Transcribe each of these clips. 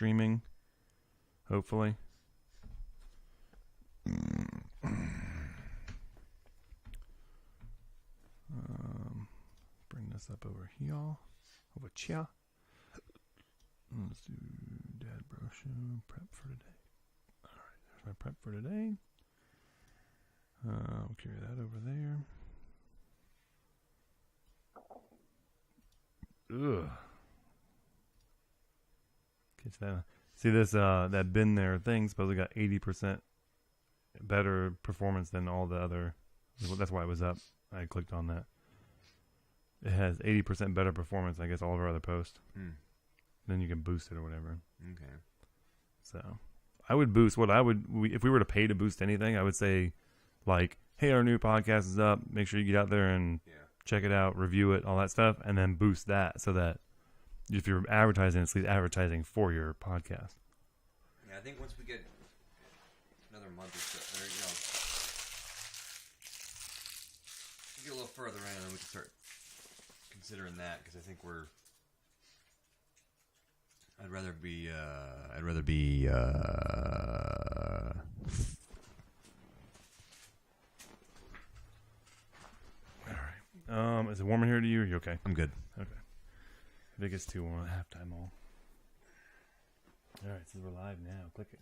streaming. Hopefully. Bring this up over here. Over here. Let's do DadBros show prep for today. Alright, there's my prep for today. We'll carry that over there. Ugh. Catch that. See this that bin there thing supposedly got 80% better performance than all the other. That's why it was up. I clicked on that. It has 80% better performance than I guess all of our other posts. Then you can boost it or whatever. Okay. So I would boost if we were to pay to boost anything, I would say like, hey, our new podcast is up. Make sure you get out there and check it out, review it, all that stuff, and then boost that so that if you're advertising, it's at least advertising for your podcast. Yeah, I think once we get another month or so, get a little further in, and then we can start considering that, because I think I'd rather be all right. Is it warm in here to you? Are you okay? I'm good. Okay. I think it's too warm. Halftime all. All right, so we're live now. Click it.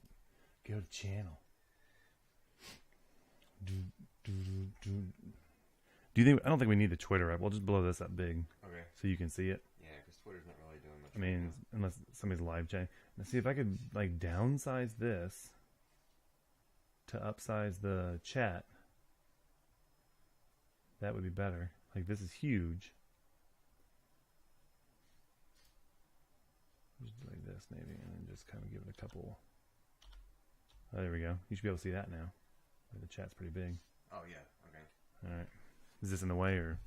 Go to channel. Do you think? I don't think we need the Twitter up. We'll just blow this up big, okay, so you can see it. Yeah, because Twitter's not really doing much. I mean, unless somebody's live chatting. Let's see if I could like downsize this to upsize the chat. That would be better. Like this is huge. Just like this maybe, and then just kind of give it a couple. Oh, there we go. You should be able to see that now. The chat's pretty big. Oh yeah. Okay. All right. Is this in the way or?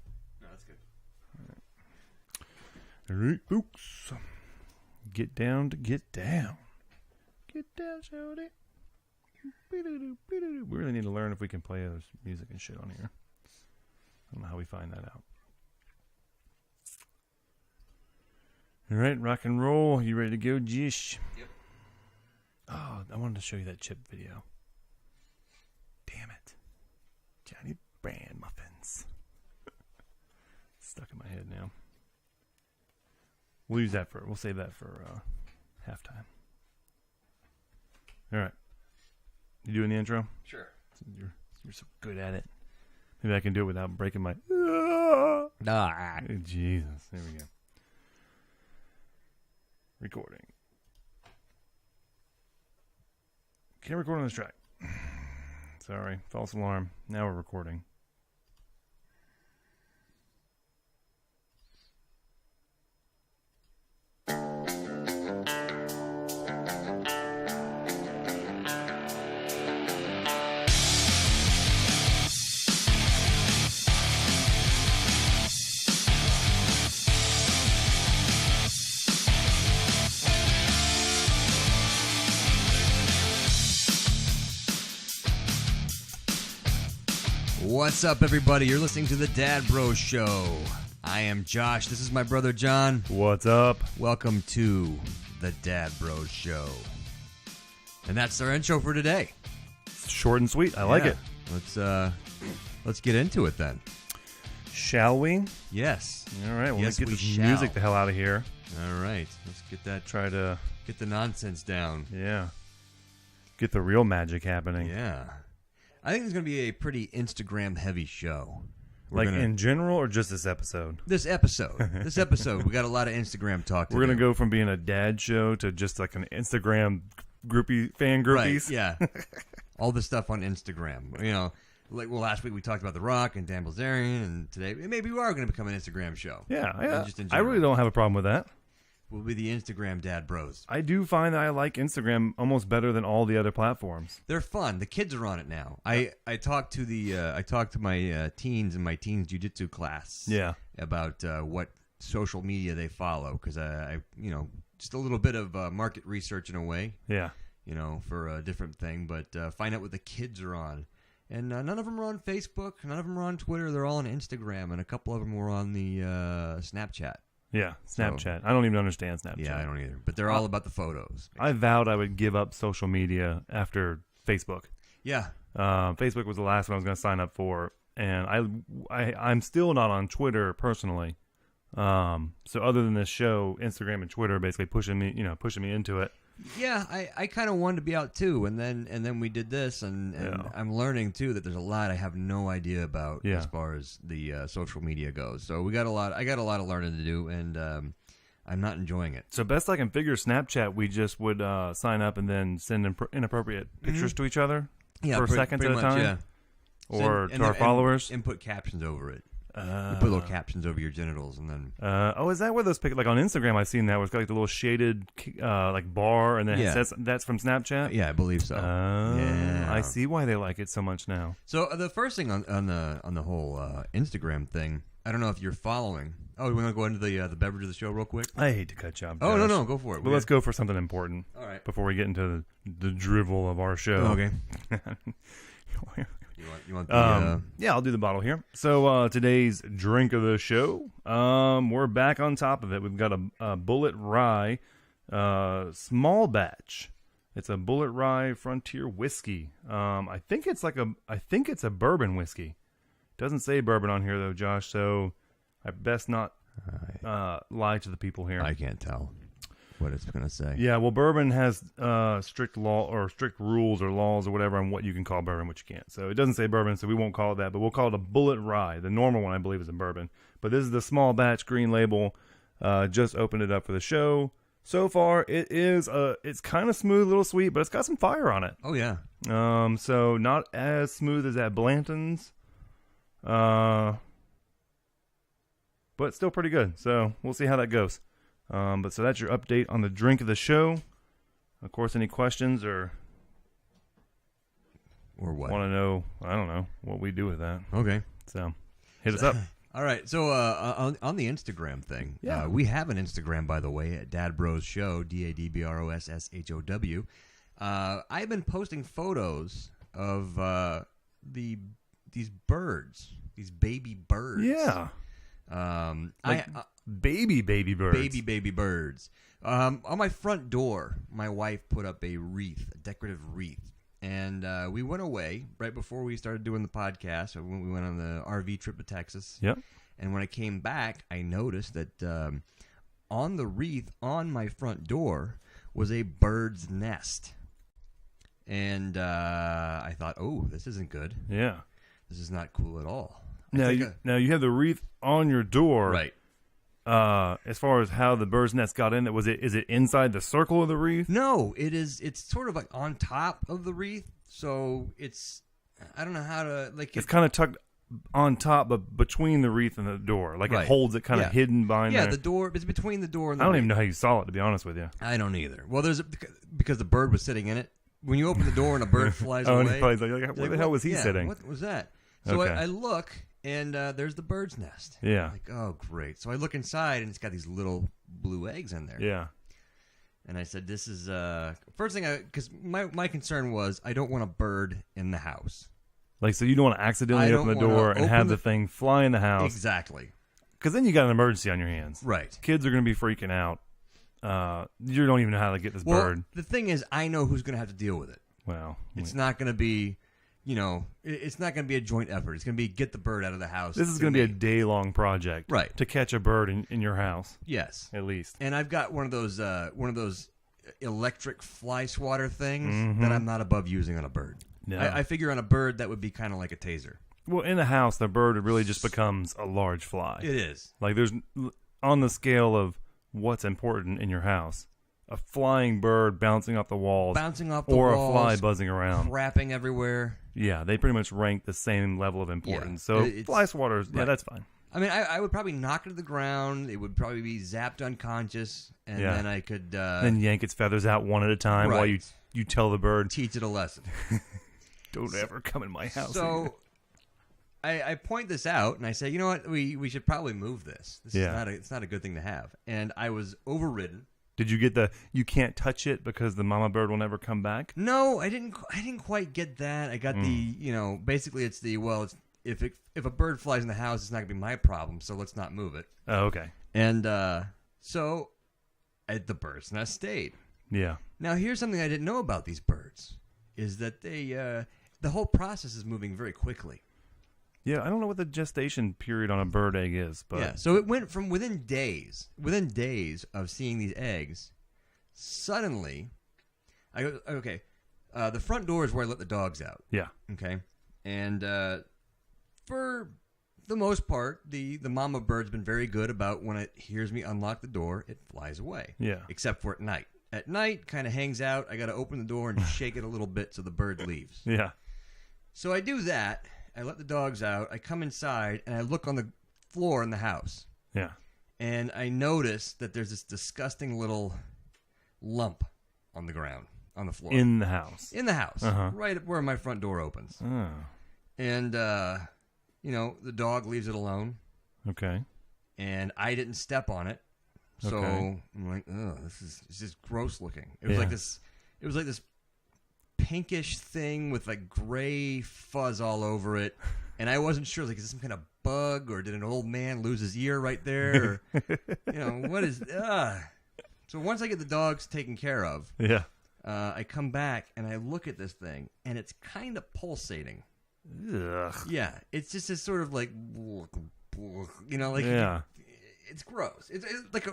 No, that's good. All right, folks. Get down to get down. Get down, shorty. We really need to learn if we can play other music and shit on here. I don't know how we find that out. All right, rock and roll. You ready to go, Jish? Yep. Oh, I wanted to show you that chip video. Damn it. Johnny Brand muffins. Stuck in my head now. We'll save that for halftime. All right. You doing the intro? Sure. You're so good at it. Maybe I can do it without breaking my... Jesus. There we go. Recording. Can't record on this track. Sorry. False alarm. Now we're recording. What's up, everybody? You're listening to the DadBros Show. I am Josh. This is my brother, John. What's up? Welcome to the DadBros Show. And that's our intro for today. Short and sweet. I like it. Let's get into it then. Shall we? Yes. All right. Well, Yes, let's get we this shall. music the hell out of here. All right. Let's get that. Try to Get the nonsense down. get the real magic happening. Yeah. I think it's going to be a pretty Instagram-heavy show. In general or just this episode? This episode, we got a lot of Instagram talk to We're going to do. go from being a dad show to just like an Instagram fan groupies. Right, yeah. All the stuff on Instagram. You know, last week we talked about The Rock and Dan Bilzerian, and today maybe we are going to become an Instagram show. Yeah. Just in I general. really don't have a problem with that. We'll be the Instagram Dad Bros. I do find that I like Instagram almost better than all the other platforms. They're fun. The kids are on it now. I talked to my teens in my teens jiu-jitsu class. Yeah. About what social media they follow, because I just a little bit of market research in a way. Yeah. For a different thing, but find out what the kids are on. And none of them are on Facebook. None of them are on Twitter. They're all on Instagram, and a couple of them were on the Snapchat. Yeah, Snapchat. I don't even understand Snapchat. Yeah, I don't either. But they're all about the photos. I vowed I would give up social media after Facebook. Yeah. Facebook was the last one I was going to sign up for, and I'm still not on Twitter personally. So other than this show, Instagram and Twitter are basically pushing me into it. Yeah, I kind of wanted to be out too, and then we did this, and I'm learning too that there's a lot I have no idea about as far as the social media goes. So I got a lot of learning to do, and I'm not enjoying it. So best I can figure, Snapchat, we just would sign up and then send inappropriate pictures to each other for seconds at a time, or to our followers, and put captions over it. You put little captions over your genitals, and then. Is that where those pictures? Like on Instagram, I've seen that where it's got like the little shaded like bar, and then it says that's from Snapchat. Yeah, I believe so. Yeah, I see why they like it so much now. So the first thing on the whole Instagram thing, I don't know if you're following. Oh, we want to go into the beverage of the show real quick. I hate to cut you off. Oh no, go for it. But let's go for something important. All right. Before we get into the drivel of our show. Okay. You want the, yeah, I'll do the bottle here. So today's drink of the show, we're back on top of it. We've got a Bullet Rye small batch. It's a Bullet Rye Frontier whiskey. I think it's a bourbon whiskey. Doesn't say bourbon on here though, Josh. So I best not lie to the people here. I can't tell what it's going to say. Yeah, well, bourbon has strict law or strict rules or laws or whatever on what you can call bourbon, what you can't. So it doesn't say bourbon, so we won't call it that, but we'll call it a Bullet Rye. The normal one, I believe, is a bourbon. But this is the small batch green label. Just opened it up for the show. So far, it's kind of smooth, a little sweet, but it's got some fire on it. Oh, yeah. So not as smooth as that Blanton's. But still pretty good. So we'll see how that goes. But so that's your update on the drink of the show. Of course, any questions or what? Want to know? I don't know what we do with that. Okay, so hit us up. All right. So on the Instagram thing, we have an Instagram, by the way, at DadBros Show, DadBrossShow. I've been posting photos of these birds, these baby birds. Yeah. Baby birds. Baby birds. On my front door, my wife put up a decorative wreath. And we went away right before we started doing the podcast. When we went on the RV trip to Texas. Yep. And when I came back, I noticed that on the wreath on my front door was a bird's nest. And I thought, oh, this isn't good. Yeah. This is not cool at all. Now you have the wreath on your door. Right. As far as how the bird's nest got in, is it inside the circle of the wreath? No, it's sort of like on top of the wreath. So I don't know how to it's kind of tucked on top, but between the wreath and the door, like it holds it kind of hidden behind there. Yeah, the door. It's between the door and the I don't wreath. even know how you saw it, to be honest with you. I don't either. Well, because the bird was sitting in it. When you open the door and a bird flies away, and he probably like, where the hell was he sitting? What was that? So I look, and there's the bird's nest. Yeah. I'm like, oh, great. So I look inside, and it's got these little blue eggs in there. Yeah. And I said, this is first thing, because my concern was I don't want a bird in the house. Like, so you don't want to accidentally open the door and have the thing fly in the house. Exactly. Because then you got an emergency on your hands. Right. Kids are going to be freaking out. You don't even know how to get this bird. The thing is, I know who's going to have to deal with it. Well, it's not going to be, it's not going to be a joint effort. It's going to be get the bird out of the house. This is going to be a day-long project, right? To catch a bird in your house. Yes, at least. And I've got one of those electric fly swatter things that I'm not above using on a bird. No. I figure on a bird that would be kind of like a taser. Well, in the house, the bird really just becomes a large fly. It is. Like there's on the scale of what's important in your house. A flying bird bouncing off the walls. Or a fly buzzing around. Crapping everywhere. Yeah, they pretty much rank the same level of importance. Yeah, so fly swatters, yeah, that's fine. I mean, I would probably knock it to the ground. It would probably be zapped unconscious. And then I could... then yank its feathers out one at a time while you tell the bird. Teach it a lesson. Don't ever come in my house. So... I point this out and I say, you know what, we should probably move this. It's not a good thing to have. And I was overridden. Did you get you can't touch it because the mama bird will never come back? No, I didn't quite get that. I got basically it's if a bird flies in the house, it's not gonna be my problem. So let's not move it. Oh, okay. And so the bird's nest stayed. Yeah. Now here's something I didn't know about these birds: is that the whole process is moving very quickly. Yeah, I don't know what the gestation period on a bird egg is, but yeah. So it went from within days of seeing these eggs, suddenly, I go, okay, the front door is where I let the dogs out. Yeah. Okay, and for the most part, the mama bird's been very good about when it hears me unlock the door, it flies away. Yeah. Except for at night. At night, kind of hangs out. I got to open the door and shake it a little bit so the bird leaves. Yeah. So I do that. I let the dogs out. I come inside and I look on the floor in the house. Yeah. And I notice that there's this disgusting little lump on the ground, on the floor. In the house. In the house. Uh-huh. Right where my front door opens. Oh. And, the dog leaves it alone. Okay. And I didn't step on it. So Okay. I'm like, oh, this is gross looking. It was like this pinkish thing with like gray fuzz all over it. And I wasn't sure, like, is this some kind of bug or did an old man lose his ear right there? Or, what is, So once I get the dogs taken care of, Yeah. I come back and I look at this thing and it's kind of pulsating. Ugh. Yeah. It's just this sort of like, Yeah. it's gross. It's like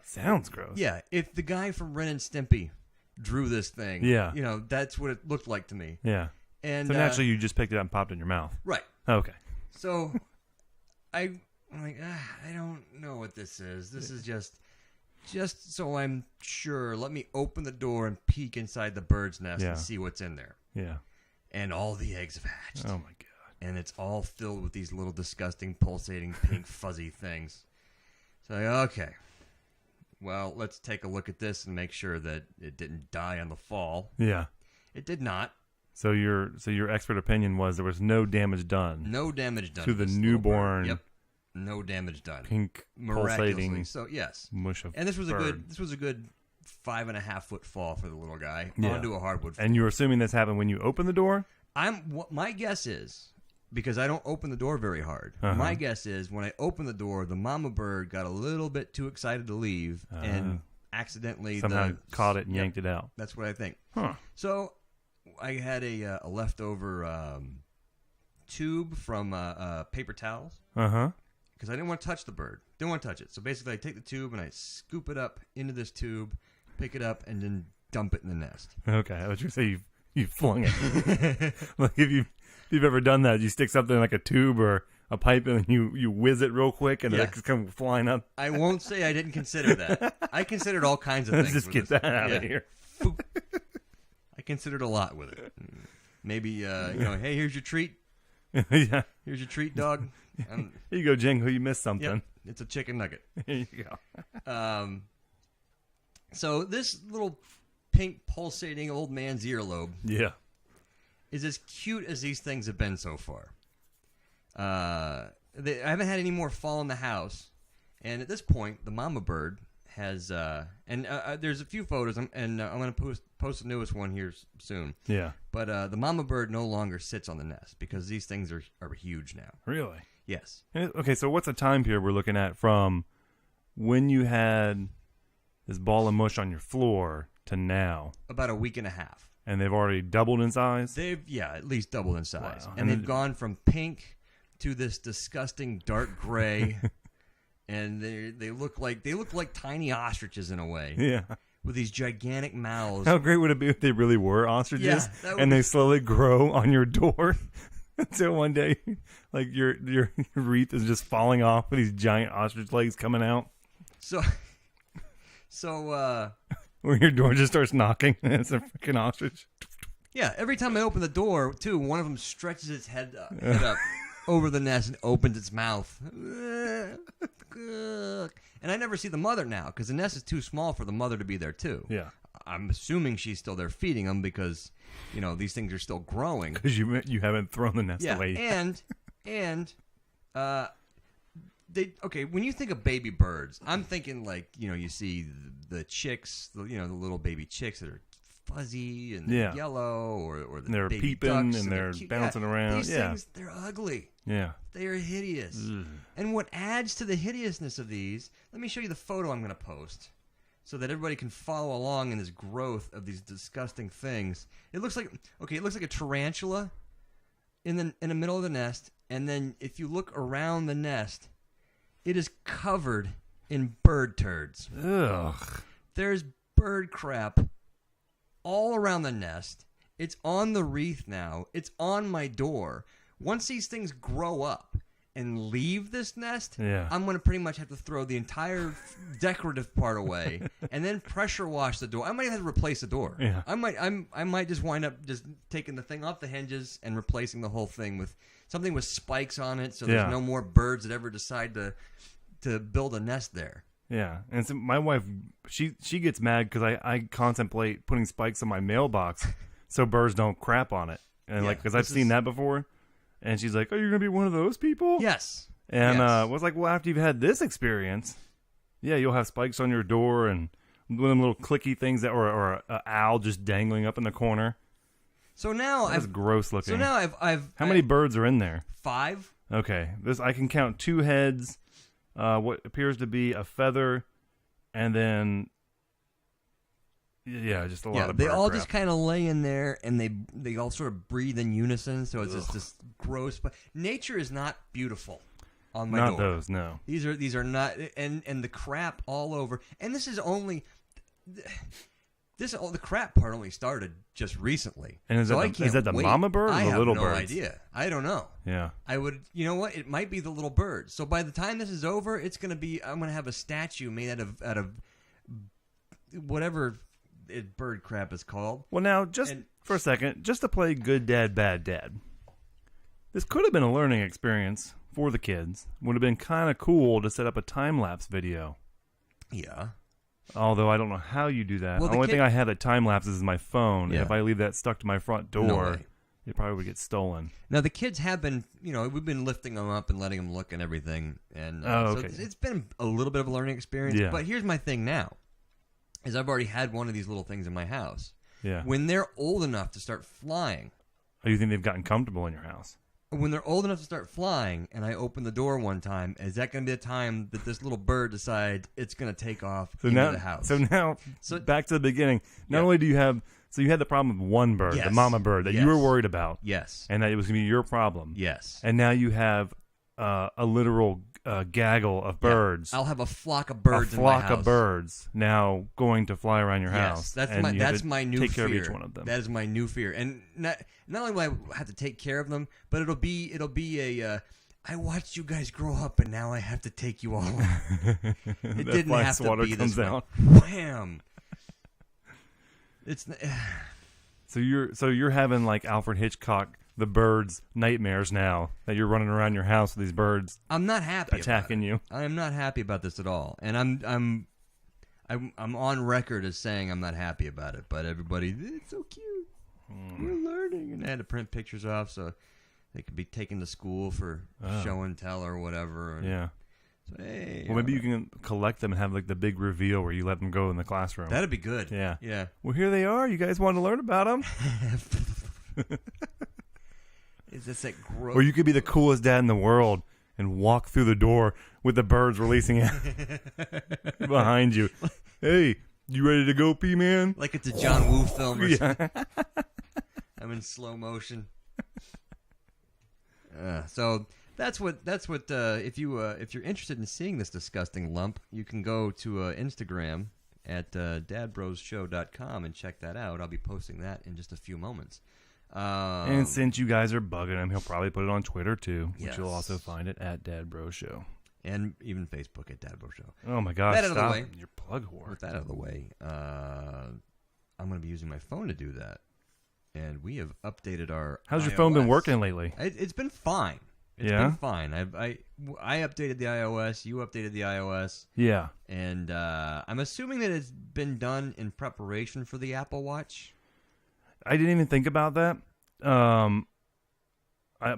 Sounds gross. yeah, if the guy from Ren and Stimpy drew this thing, Yeah. That's what it looked like to me. Yeah. And So naturally, you just picked it up and popped it in your mouth. right. Okay. So I'm like, I don't know what this is. This is just so I'm sure. Let me open the door and peek inside the bird's nest Yeah. and see what's in there. Yeah. And all the eggs have hatched. Oh my god. And it's all filled with these little disgusting, pulsating, pink, fuzzy things. So, okay. Well, let's take a look at this and make sure that it didn't die on the fall. Yeah. It did not. So your expert opinion was there was no damage done. No damage done to the this little newborn. bird. Yep. No damage done. Pink Miraculously. pulsating So yes. mush of And this was bird. a good 5.5 foot fall for the little guy Yeah. onto a hardwood floor. And you're assuming this happened when you opened the door? My guess is, because I don't open the door very hard, Uh-huh. my guess is when I opened the door, the mama bird got a little bit too excited to leave and accidentally Somehow caught it and Yep, yanked it out. That's what I think. Huh. So I had a leftover tube from paper towels Uh-huh. because I didn't want to touch the bird. Didn't want to touch it. So basically I take the tube and I scoop it up into this tube, pick it up, and then dump it in the nest. Okay. I was going to say you flung it. Like if you've ever done that, you stick something like a tube or a pipe and you whiz it real quick and Yeah. it's come flying up. I won't say I didn't consider that. I considered all kinds of Let's things. just with get this. that out Yeah. of here. Boop. I considered a lot with it. Maybe, hey, here's your treat. Yeah. Here's your treat, dog. Here you go, Jingle. You missed something. Yep, it's a chicken nugget. Here you go. So this little pink pulsating old man's earlobe Yeah. is as cute as these things have been so far. I haven't had any more fall in the house, and at this point, the mama bird has. There's a few photos, and I'm going to post the newest one here soon. Yeah. But the mama bird no longer sits on the nest because these things are huge now. Really? Yes. Okay, so what's the time period we're looking at from when you had this ball of mush on your floor to now? About a week and a half. And they've already doubled in size? They've at least doubled in size, Wow. and they've gone from pink to this disgusting dark gray, and they look like tiny ostriches in a way, Yeah. with these gigantic mouths. How great would it be if they really were ostriches Yeah, that would and be- they slowly grow on your door until one day, like your wreath is just falling off with these giant ostrich legs coming out, So, where your door just starts knocking and it's a freaking ostrich. yeah. Every time I open the door, too, one of them stretches its head up over the nest and opens its mouth. And I never see the mother now because the nest is too small for the mother to be there too. Yeah. I'm assuming she's still there feeding them because, these things are still growing. Because you haven't thrown the nest Yeah, away. and when you think of baby birds, I'm thinking like, you see the chicks, the little baby chicks that are fuzzy and Yeah. yellow, or the They're baby peeping ducks and they're cute. bouncing around. These Yeah. things, they're ugly. Yeah. They are hideous. Ugh. And what adds to the hideousness of these, let me show you the photo I'm going to post so that everybody can follow along in this growth of these disgusting things. It looks like a tarantula in the middle of the nest, and then if you look around the nest, it is covered in bird turds. Ugh. There's bird crap all around the nest. It's on the wreath now. It's on my door. Once these things grow up and leave this nest, I'm going to pretty much have to throw the entire decorative part away and then pressure wash the door. I might have to replace the door. Yeah. I might just wind up just taking the thing off the hinges and replacing the whole thing with something with spikes on it, so there's no more birds that ever decide to build a nest there. Yeah, and so my wife, she gets mad because I contemplate putting spikes on my mailbox so birds don't crap on it, and because I've seen that before, and she's like, "Oh, you're gonna be one of those people?" Yes. And was like, "Well, after you've had this experience, yeah, you'll have spikes on your door and one of them little clicky things that, or an owl just dangling up in the corner." So now that's gross looking. So now I've how many birds are in there? 5. Okay, I can count 2 heads. What appears to be a feather, and then just a lot of bird they all crap. just kind of lay in there, and they all sort of breathe in unison, so it's just this gross. But nature is not beautiful on my door. Not those, no. These are not, and the crap all over. And this is only the crap part only started just recently. And is that the mama bird or the little birds? I have no idea. I don't know. Yeah. You know what? It might be the little birds. So by the time this is over, I'm gonna have a statue made out of whatever bird crap is called. Well, now for a second, just to play good dad, bad dad. This could have been a learning experience for the kids. Would have been kind of cool to set up a time lapse video. Yeah. Although I don't know how you do that. Well, the only thing I have that time lapses is my phone. Yeah. And if I leave that stuck to my front door, it probably would get stolen. Now the kids have been, we've been lifting them up and letting them look and everything, and so it's been a little bit of a learning experience. Yeah. But here's my thing now, is I've already had one of these little things in my house. Yeah. When they're old enough to start flying. Oh, you think they've gotten comfortable in your house? When they're old enough to start flying, and I open the door one time, is that going to be the time that this little bird decides it's going to take off into the house? So now, back to the beginning. Not only do you have... So you had the problem with one bird, the mama bird, that you were worried about. Yes. And that it was going to be your problem. Yes. And now you have a literal gaggle of birds. I'll have a flock of birds in my house. A flock of birds now going to fly around your house. That's my new fear. Take care of each one of them. That is my new fear. And not only will I have to take care of them, but it'll be a... I watched you guys grow up, and now I have to take you all on. It didn't have to be this way. Wham! It's so you're having like Alfred Hitchcock, the birds nightmares now that you're running around your house with these birds. I'm not happy attacking you. I am not happy about this at all, and I'm on record as saying I'm not happy about it. But everybody, it's so cute. We're learning, and I had to print pictures off so they could be taken to school for show and tell or whatever. Yeah. So, hey, well, maybe you can collect them and have like the big reveal where you let them go in the classroom. That'd be good. Yeah. Yeah. Well, here they are. You guys want to learn about them? Is this that gross? Or you could be the coolest dad in the world and walk through the door with the birds releasing it behind you. Hey, you ready to go, P-Man? Like it's a John Woo film or something. I'm in slow motion. So that's what. If you're interested in seeing this disgusting lump, you can go to Instagram at dadbrosshow.com and check that out. I'll be posting that in just a few moments. And since you guys are bugging him, he'll probably put it on Twitter too, which you'll also find it at DadBros Show. And even Facebook at DadBros Show. Oh my gosh, that out of the way. Your plug whore. With that out of the way, I'm going to be using my phone to do that. And we have updated our How's your iOS. phone been working lately? It's been fine. It's been fine. I updated the iOS. You updated the iOS. Yeah. And I'm assuming that it's been done in preparation for the Apple Watch. I didn't even think about that. But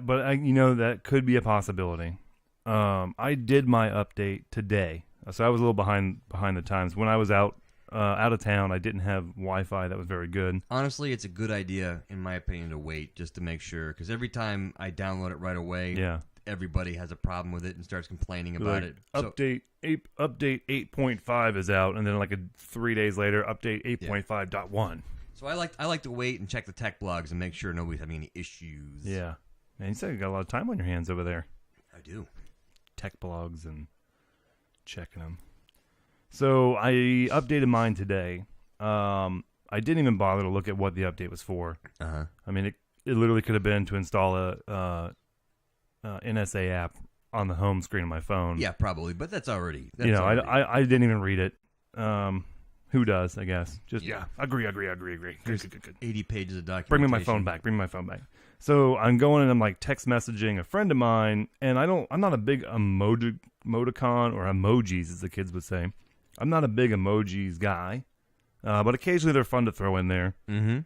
that could be a possibility. I did my update today, so I was a little behind the times. When I was out out of town. I didn't have Wi-Fi that was very good. Honestly, it's a good idea, in my opinion, to wait just to make sure. Because every time I download it right away, everybody has a problem with it and starts complaining about it. Update 8.5 is out, and then like 3 days later, update 8.5.1. So I like to wait and check the tech blogs and make sure nobody's having any issues. Yeah. Man, you said you got a lot of time on your hands over there. I do. Tech blogs and checking them. So I updated mine today. I didn't even bother to look at what the update was for. Uh-huh. I mean, it literally could have been to install a NSA app on the home screen of my phone. Yeah, probably, but that's already. I didn't even read it. Who does? I guess. Just agree. Good. 80 pages of documentation. Bring me my phone back. So I'm going and I'm like text messaging a friend of mine, and I'm not a big emoticon or emojis, as the kids would say. I'm not a big emojis guy, but occasionally they're fun to throw in there. Mm-hmm.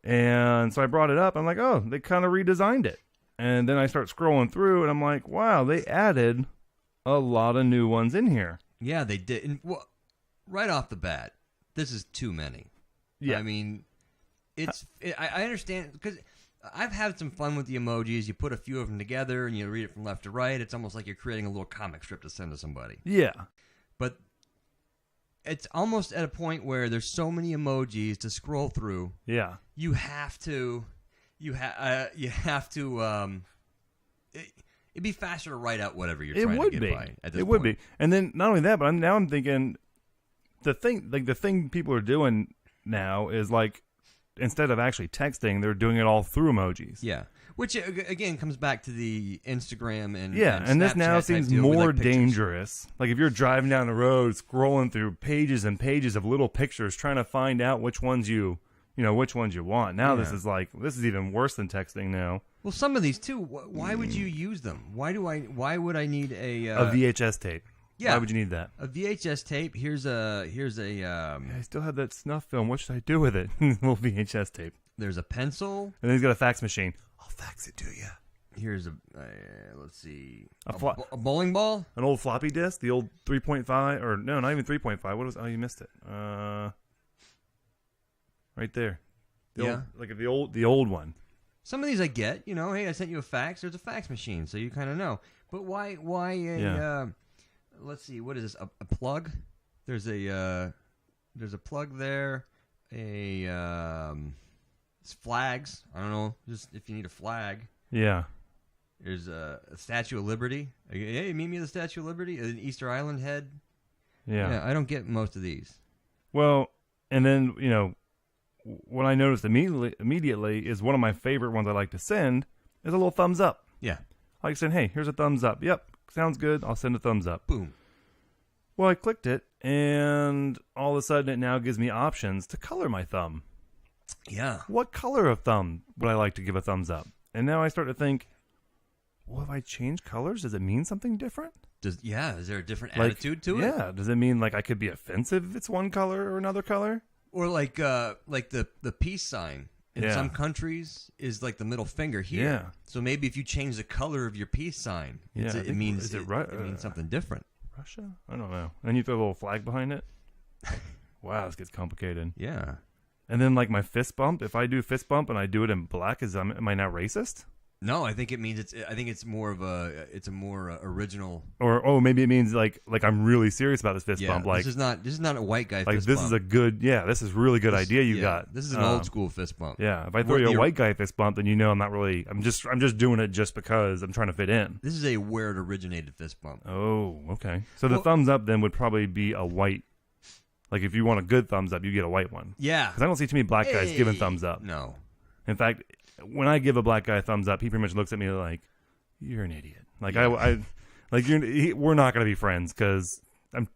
And so I brought it up. I'm like, oh, they kind of redesigned it. And then I start scrolling through, and I'm like, wow, they added a lot of new ones in here. Yeah, they did. And, right off the bat, this is too many. Yeah. I mean, I understand, because I've had some fun with the emojis. You put a few of them together, and you read it from left to right. It's almost like you're creating a little comic strip to send to somebody. Yeah. But it's almost at a point where there's so many emojis to scroll through. Yeah. You have to... it'd be faster to write out whatever you're trying to get by at this point. It would be. And then not only that, but I'm thinking the thing people are doing now is like, instead of actually texting, they're doing it all through emojis. Yeah. Which again comes back to the Instagram and and this now seems more dangerous. Like if you're driving down the road, scrolling through pages and pages of little pictures, trying to find out which ones you want. Now this is even worse than texting now. Well, some of these too. Why would you use them? Why would I need a VHS tape? Yeah. Why would you need that? A VHS tape. Here's a. I still have that snuff film. What should I do with it? Little VHS tape. There's a pencil. And then he's got a fax machine. I'll fax it to you. Here's let's see. A bowling ball. An old floppy disk. The old 3.5 or no, not even 3.5. What was? Oh, you missed it. Right there. The old one. Some of these I get, hey, I sent you a fax. There's a fax machine, so you kind of know. But why let's see, what is this? A plug? There's a plug there. It's flags. I don't know, just if you need a flag. Yeah. There's a Statue of Liberty. Hey, meet me at the Statue of Liberty. An Easter Island head. Yeah, I don't get most of these. Well, and then, what I noticed immediately is one of my favorite ones I like to send is a little thumbs up. Yeah. I like saying, hey, here's a thumbs up. Yep, sounds good. I'll send a thumbs up. Boom. Well, I clicked it, and all of a sudden it now gives me options to color my thumb. Yeah. What color of thumb would I like to give a thumbs up? And now I start to think, well, if I change colors, does it mean something different? Is there a different attitude to it? Yeah. Does it mean like I could be offensive if it's one color or another color? Or like the peace sign in some countries is like the middle finger here. Yeah. So maybe if you change the color of your peace sign, it means it means something different. Russia? I don't know. And then you throw a little flag behind it. Wow, this gets complicated. Yeah. And then like my fist bump, if I do fist bump and I do it in black, am I now racist? No, I think it means it's more of a original. Or maybe it means like I'm really serious about this fist bump. Like this is not a white guy. Like fist this bump. is a good this is really good idea you got. This is an old school fist bump. Yeah, if I throw you a white guy fist bump, then I'm not really. I'm just doing it just because I'm trying to fit in. This is a where it originated fist bump. Oh, okay. So the thumbs up then would probably be a white. Like if you want a good thumbs up, you get a white one. Yeah, because I don't see too many black guys giving thumbs up. No. In fact, when I give a black guy a thumbs up, he pretty much looks at me like, "You're an idiot." Like we're not gonna be friends because I'm,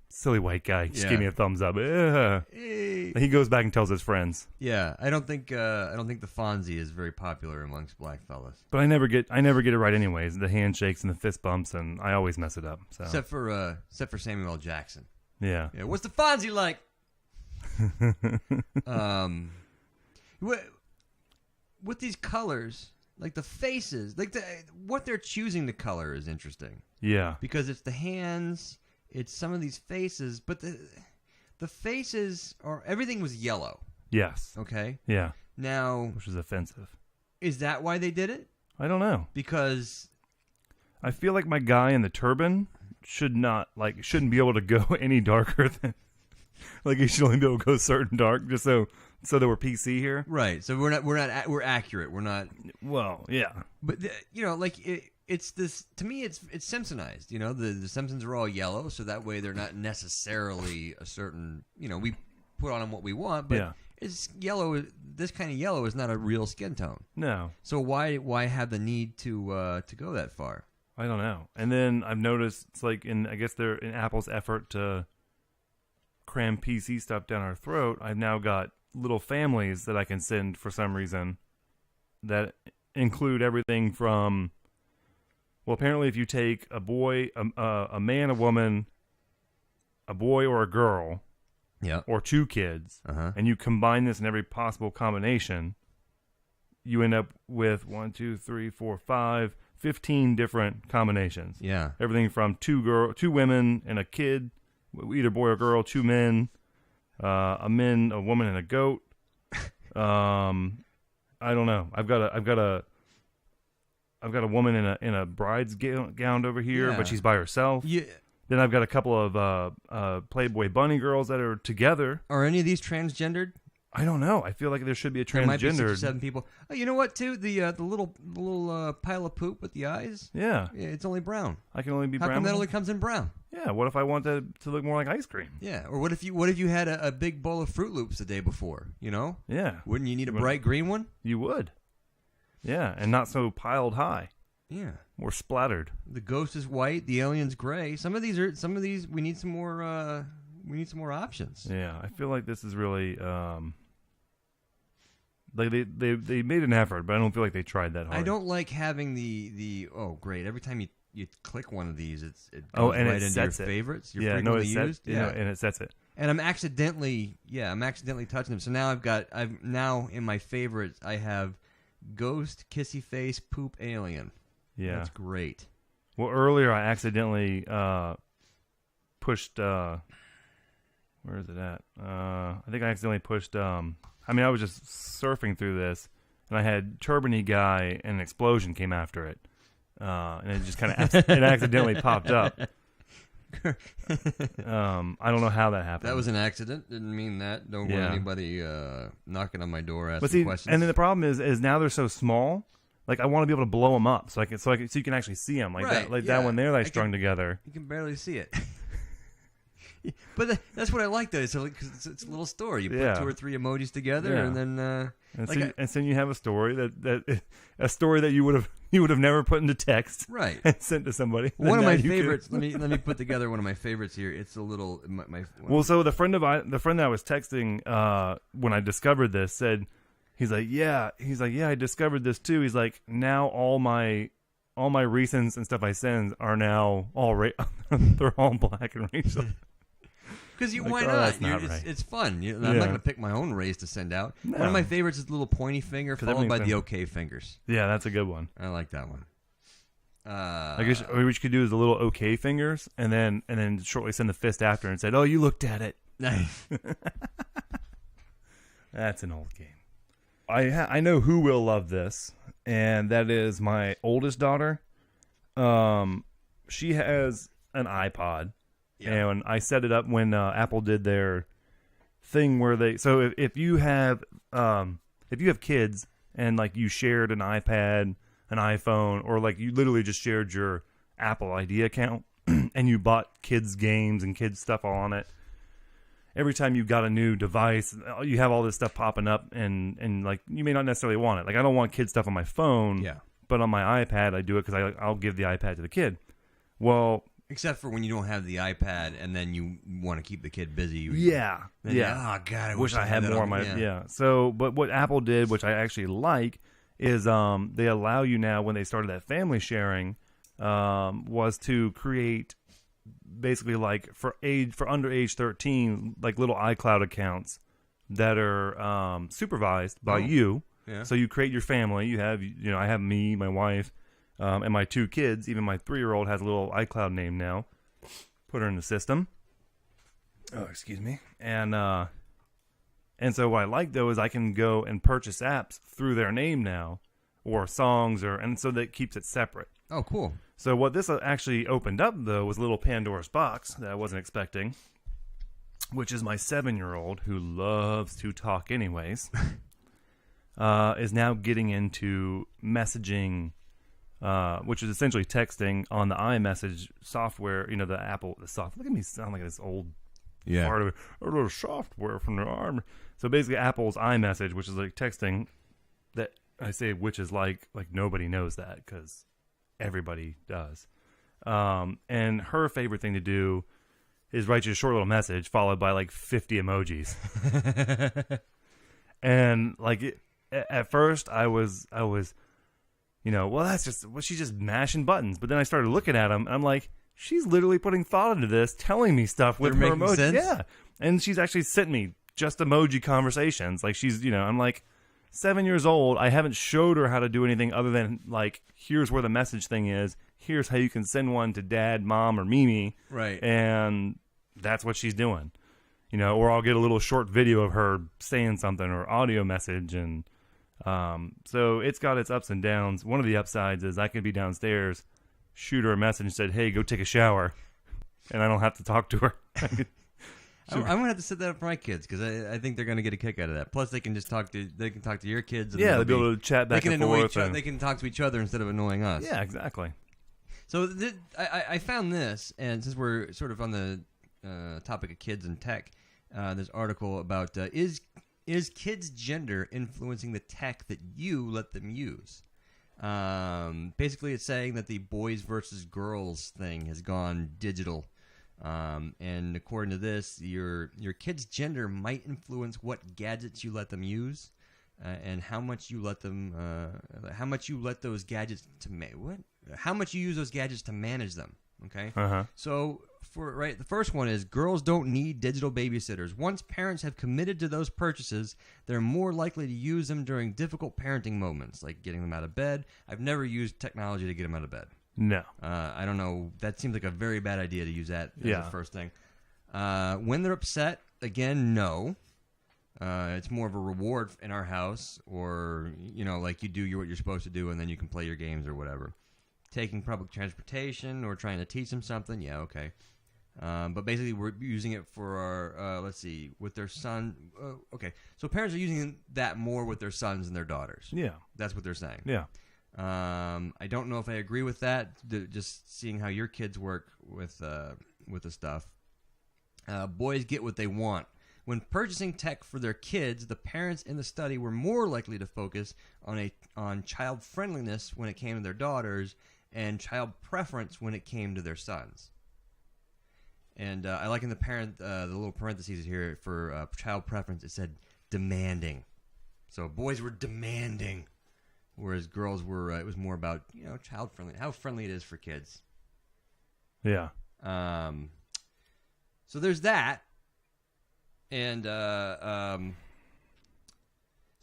silly white guy. Just give me a thumbs up. He goes back and tells his friends. Yeah, I don't think the Fonzie is very popular amongst black fellas. But I never get it right anyways. The handshakes and the fist bumps, and I always mess it up. So. Except for Samuel L. Jackson. Yeah. What's the Fonzie like? With these colors, like the faces, like what they're choosing to color is interesting. Yeah. Because it's the hands, it's some of these faces, but the faces or everything was yellow. Yes. Okay. Yeah. Now, which is offensive. Is that why they did it? I don't know. Because I feel like my guy in the turban shouldn't be able to go any darker than like he should only be able to go certain dark just so that we're PC here. Right. So we're accurate. We're not. Well, yeah. But like it's this to me. It's Simpsonized. The Simpsons are all yellow, so that way they're not necessarily a certain. We put on them what we want, but it's yellow. This kind of yellow is not a real skin tone. No. So why have the need to go that far? I don't know. And then I've noticed it's like I guess they're in Apple's effort to cram PC stuff down our throat. I've now got little families that I can send for some reason that include everything from, well, apparently if you take a boy, a man, a woman, a boy or a girl, or two kids, and you combine this in every possible combination, you end up with 1, 2, 3, 4, 5, 15 different combinations. Yeah. Everything from two women and a kid, either boy or girl, 2 men, a woman, and a goat. I don't know. I've got a woman in a bride's gown over here, but she's by herself. Yeah. Then I've got a couple of Playboy bunny girls that are together. Are any of these transgendered? I don't know. I feel like there should be a transgendered. There might be 6 or 7 people. Oh, you know what? Too the little pile of poop with the eyes. Yeah, it's only brown. I can only be brown. How come that only comes in brown? Yeah. What if I want that to look more like ice cream? Yeah. Or what if you had a big bowl of Fruit Loops the day before? Yeah. Wouldn't you need a bright green one? You would. Yeah, and not so piled high. Yeah. More splattered. The ghost is white. The alien's gray. Some of these. We need some more. We need some more options. Yeah, I feel like this is really. They made an effort, but I don't feel like they tried that hard. I don't like having the oh great, every time you click one of these it goes and right it into your sets favorites. You're frequently used. And it sets it. And I'm accidentally touching them. So now I've now in my favorites I have ghost, kissy face, poop, alien. Yeah, that's great. Well, earlier I accidentally pushed. Where is it at? I think I accidentally pushed. I was just surfing through this, and I had Turbany Guy, and an explosion came after it, and it just kind of it accidentally popped up. I don't know how that happened. That was an accident. Didn't mean that. Don't want anybody knocking on my door asking questions. And then the problem is now they're so small. Like I want to be able to blow them up so you can actually see them that one there that I strung together. You can barely see it. But that's what I like, though. It's a little story. You put 2 or 3 emojis together, and then and so you have a story that you would have never put into text, right? And sent to somebody. One of my favorites. Let me put together one of my favorites here. It's a little so the friend that I was texting when I discovered this said, he's like, I discovered this too. He's like, now all my recents and stuff I send are now they're all black and racial. Because why not? It's fun. I'm not going to pick my own race to send out. No. One of my favorites is the little pointy finger followed by the OK fingers. Yeah, that's a good one. I like that one. I guess what you could do is the little OK fingers, and then shortly send the fist after and said, "Oh, you looked at it." Nice. That's an old game. I know who will love this, and that is my oldest daughter. She has an iPod. Yeah. And I set it up when Apple did their thing where if you have kids and like you shared an iPad, an iPhone, or like you literally just shared your Apple ID account and you bought kids games and kids stuff all on it, every time you got a new device, you have all this stuff popping up and like you may not necessarily want it. Like I don't want kid stuff on my phone, but on my iPad I do it because I'll give the iPad to the kid. Well. Except for when you don't have the iPad and then you want to keep the kid busy. Oh, God, I wish I had more on my... So, but what Apple did, which I actually like, is they allow you now, when they started that family sharing, was to create basically like for under age 13, like little iCloud accounts that are supervised by you. Yeah. So you create your family. You have, I have me, my wife, and my 2 kids. Even my 3-year-old has a little iCloud name now. Put her in the system. Oh, excuse me. And so what I like though is I can go and purchase apps through their name now, or songs, and so that keeps it separate. Oh, cool. So what this actually opened up though was a little Pandora's box that I wasn't expecting, which is my 7-year-old, who loves to talk anyways, is now getting into messaging, which is essentially texting on the iMessage software. You know, the Apple, the software. Look at me sound like this old part of it. A little software from the arm. So basically Apple's iMessage, which is like texting, that I say which is like nobody knows that because everybody does. And her favorite thing to do is write you a short little message followed by like 50 emojis. And like at first I was, you know, well, she's just mashing buttons. But then I started looking at them and I'm like, she's literally putting thought into this, telling me stuff with her emojis. Sense? Yeah. And she's actually sent me just emoji conversations. Like she's, you know, I'm like 7 years old. I haven't showed her how to do anything other than like, here's where the message thing is. Here's how you can send one to dad, mom, or Mimi. Right. And that's what she's doing. You know, or I'll get a little short video of her saying something or audio message. And so it's got its ups and downs. One of the upsides is I could be downstairs, shoot her a message and said, hey, go take a shower. And I don't have to talk to her. I'm going to have to set that up for my kids because I think they're going to get a kick out of that. Plus, they can just talk to your kids. And yeah, they'll be able to chat back and forth. They can talk to each other instead of annoying us. Yeah, exactly. So I found this, and since we're sort of on the topic of kids and tech, this article about is kids' gender influencing the tech that you let them use? Basically, it's saying that the boys versus girls thing has gone digital. And according to this, your kid's gender might influence what gadgets you let them use, and how much you let those gadgets how much you use those gadgets to manage them. Okay. So the first one is girls don't need digital babysitters. Once parents have committed to those purchases, they're more likely to use them during difficult parenting moments, like getting them out of bed. I've never used technology to get them out of bed. No. I don't know. That seems like a very bad idea to use that as the first thing. When they're upset, again, no. It's more of a reward in our house, or, you know, like you do what you're supposed to do and then you can play your games or whatever. Taking public transportation or trying to teach them something, yeah, okay. But basically we're using it for our, with their son. Okay, so parents are using that more with their sons and their daughters. Yeah. That's what they're saying. Yeah. I don't know if I agree with that. Just seeing how your kids work with the stuff. Boys get what they want. When purchasing tech for their kids, the parents in the study were more likely to focus on child friendliness when it came to their daughters, and child preference when it came to their sons. And I like in the little parentheses here for child preference. It said demanding. So boys were demanding. Whereas girls were, it was more about, you know, child friendly, how friendly it is for kids. Yeah. So there's that, and so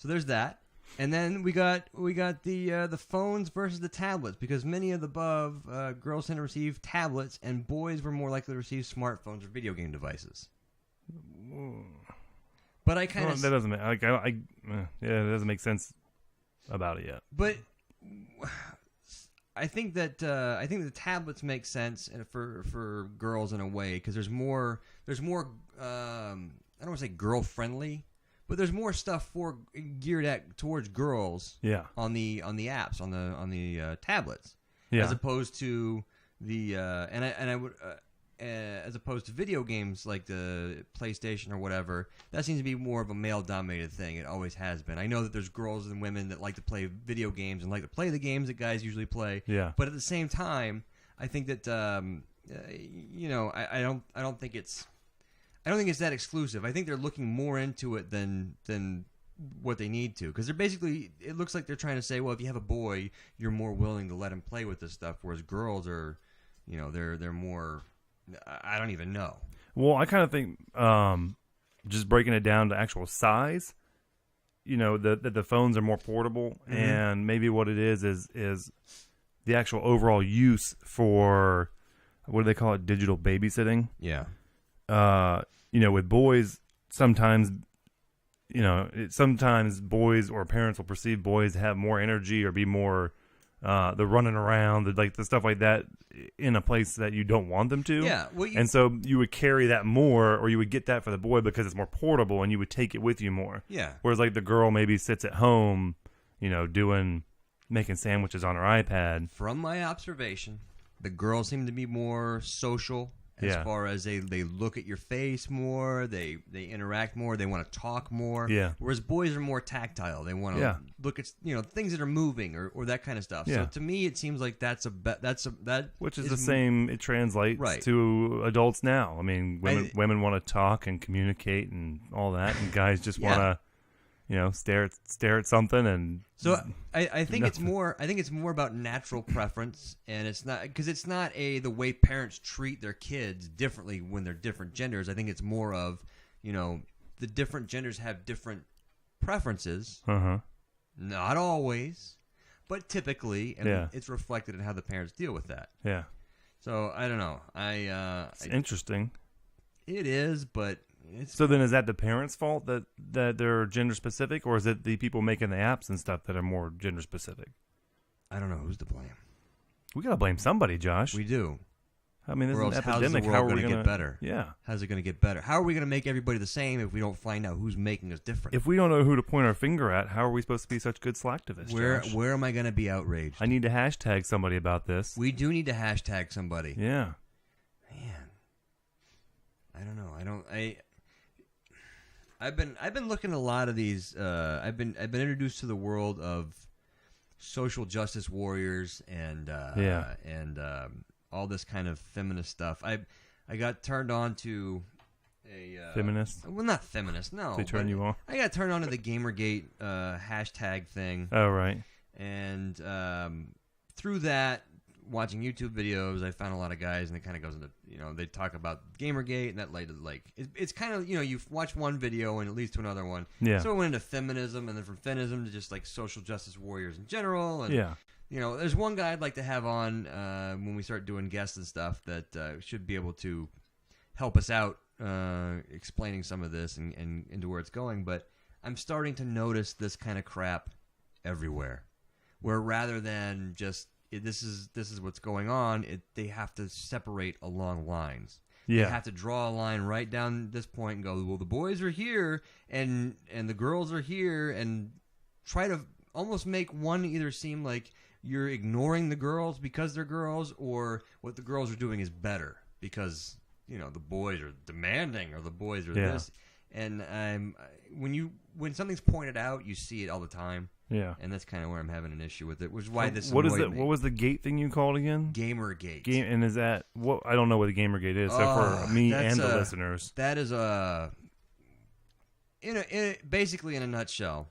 there's that, and then we got the phones versus the tablets, because many of the above girls tend to receive tablets, and boys were more likely to receive smartphones or video game devices. But I kind of that doesn't make it doesn't make sense about it yet. But I think that the tablets make sense for girls in a way, because there's more I don't want to say girl friendly, but there's more stuff geared towards girls. Yeah. On the apps on the tablets. Yeah. As opposed to the as opposed to video games like the PlayStation or whatever. That seems to be more of a male-dominated thing. It always has been. I know that there's girls and women that like to play video games and like to play the games that guys usually play. Yeah. But at the same time, I think that I don't think it's that exclusive. I think they're looking more into it than what they need to, because they're basically, it looks like they're trying to say, well, if you have a boy, you're more willing to let him play with this stuff, whereas girls are, you know, they're more. I don't even know. Well, I kind of think just breaking it down to actual size, you know, the phones are more portable, mm-hmm. and maybe what it is the actual overall use for, what do they call it, digital babysitting? Yeah. with boys, sometimes, sometimes boys or parents will perceive boys have more energy or be more, they're running around, the stuff like that in a place that you don't want them to. Yeah. And so you would carry that more, or you would get that for the boy because it's more portable and you would take it with you more. Yeah. Whereas like the girl maybe sits at home, making sandwiches on her iPad. From my observation, the girls seem to be more social as far as they look at your face more, they interact more, they want to talk more. Yeah. Whereas boys are more tactile. They want to look at things that are moving or that kind of stuff. Yeah. So to me, it seems like Which is the same. It translates to adults now. I mean, women want to talk and communicate and all that, and guys just want to. Stare at something, and so I think it's more. I think it's more about natural preference, and it's not because it's not the way parents treat their kids differently when they're different genders. I think it's more of the different genders have different preferences. Not always, but typically, and it's reflected in how the parents deal with that. Yeah. So I don't know. It's interesting. It is, but. So then is that the parents' fault that they're gender specific, or is it the people making the apps and stuff that are more gender specific? I don't know who's to blame. We got to blame somebody, Josh. We do. I mean, this is an epidemic. How's the world going to get better? Yeah. How's it going to get better? How are we going to make everybody the same if we don't find out who's making us different? If we don't know who to point our finger at, how are we supposed to be such good slacktivists, Josh? Where am I going to be outraged? I need to hashtag somebody about this. We do need to hashtag somebody. Yeah. Man. I don't know. I've been looking at a lot of these. I've been introduced to the world of social justice warriors and all this kind of feminist stuff. I got turned on to a feminist. Well, not feminist. No, they turn you on. I got turned on to the Gamergate hashtag thing. Oh right. And through that, watching YouTube videos, I found a lot of guys, and it kind of goes into, they talk about Gamergate, and that led to, it's kind of, you watch one video, and it leads to another one. Yeah. So it went into feminism, and then from feminism to just, social justice warriors in general. And, yeah. There's one guy I'd like to have on when we start doing guests and stuff that should be able to help us out explaining some of this and into where it's going. But I'm starting to notice this kind of crap everywhere, where rather than just this is what's going on, they have to separate along lines. Yeah. They have to draw a line right down this point and go, well, the boys are here and the girls are here, and try to almost make one either seem like you're ignoring the girls because they're girls, or what the girls are doing is better because the boys are demanding, or the boys are this. And when something's pointed out, you see it all the time. Yeah, and that's kind of where I'm having an issue with it, which is why this. What is it? What was the gate thing you called again? Gamergate. And is that what? I don't know what the Gamergate is. So for me and the listeners, that is basically in a nutshell.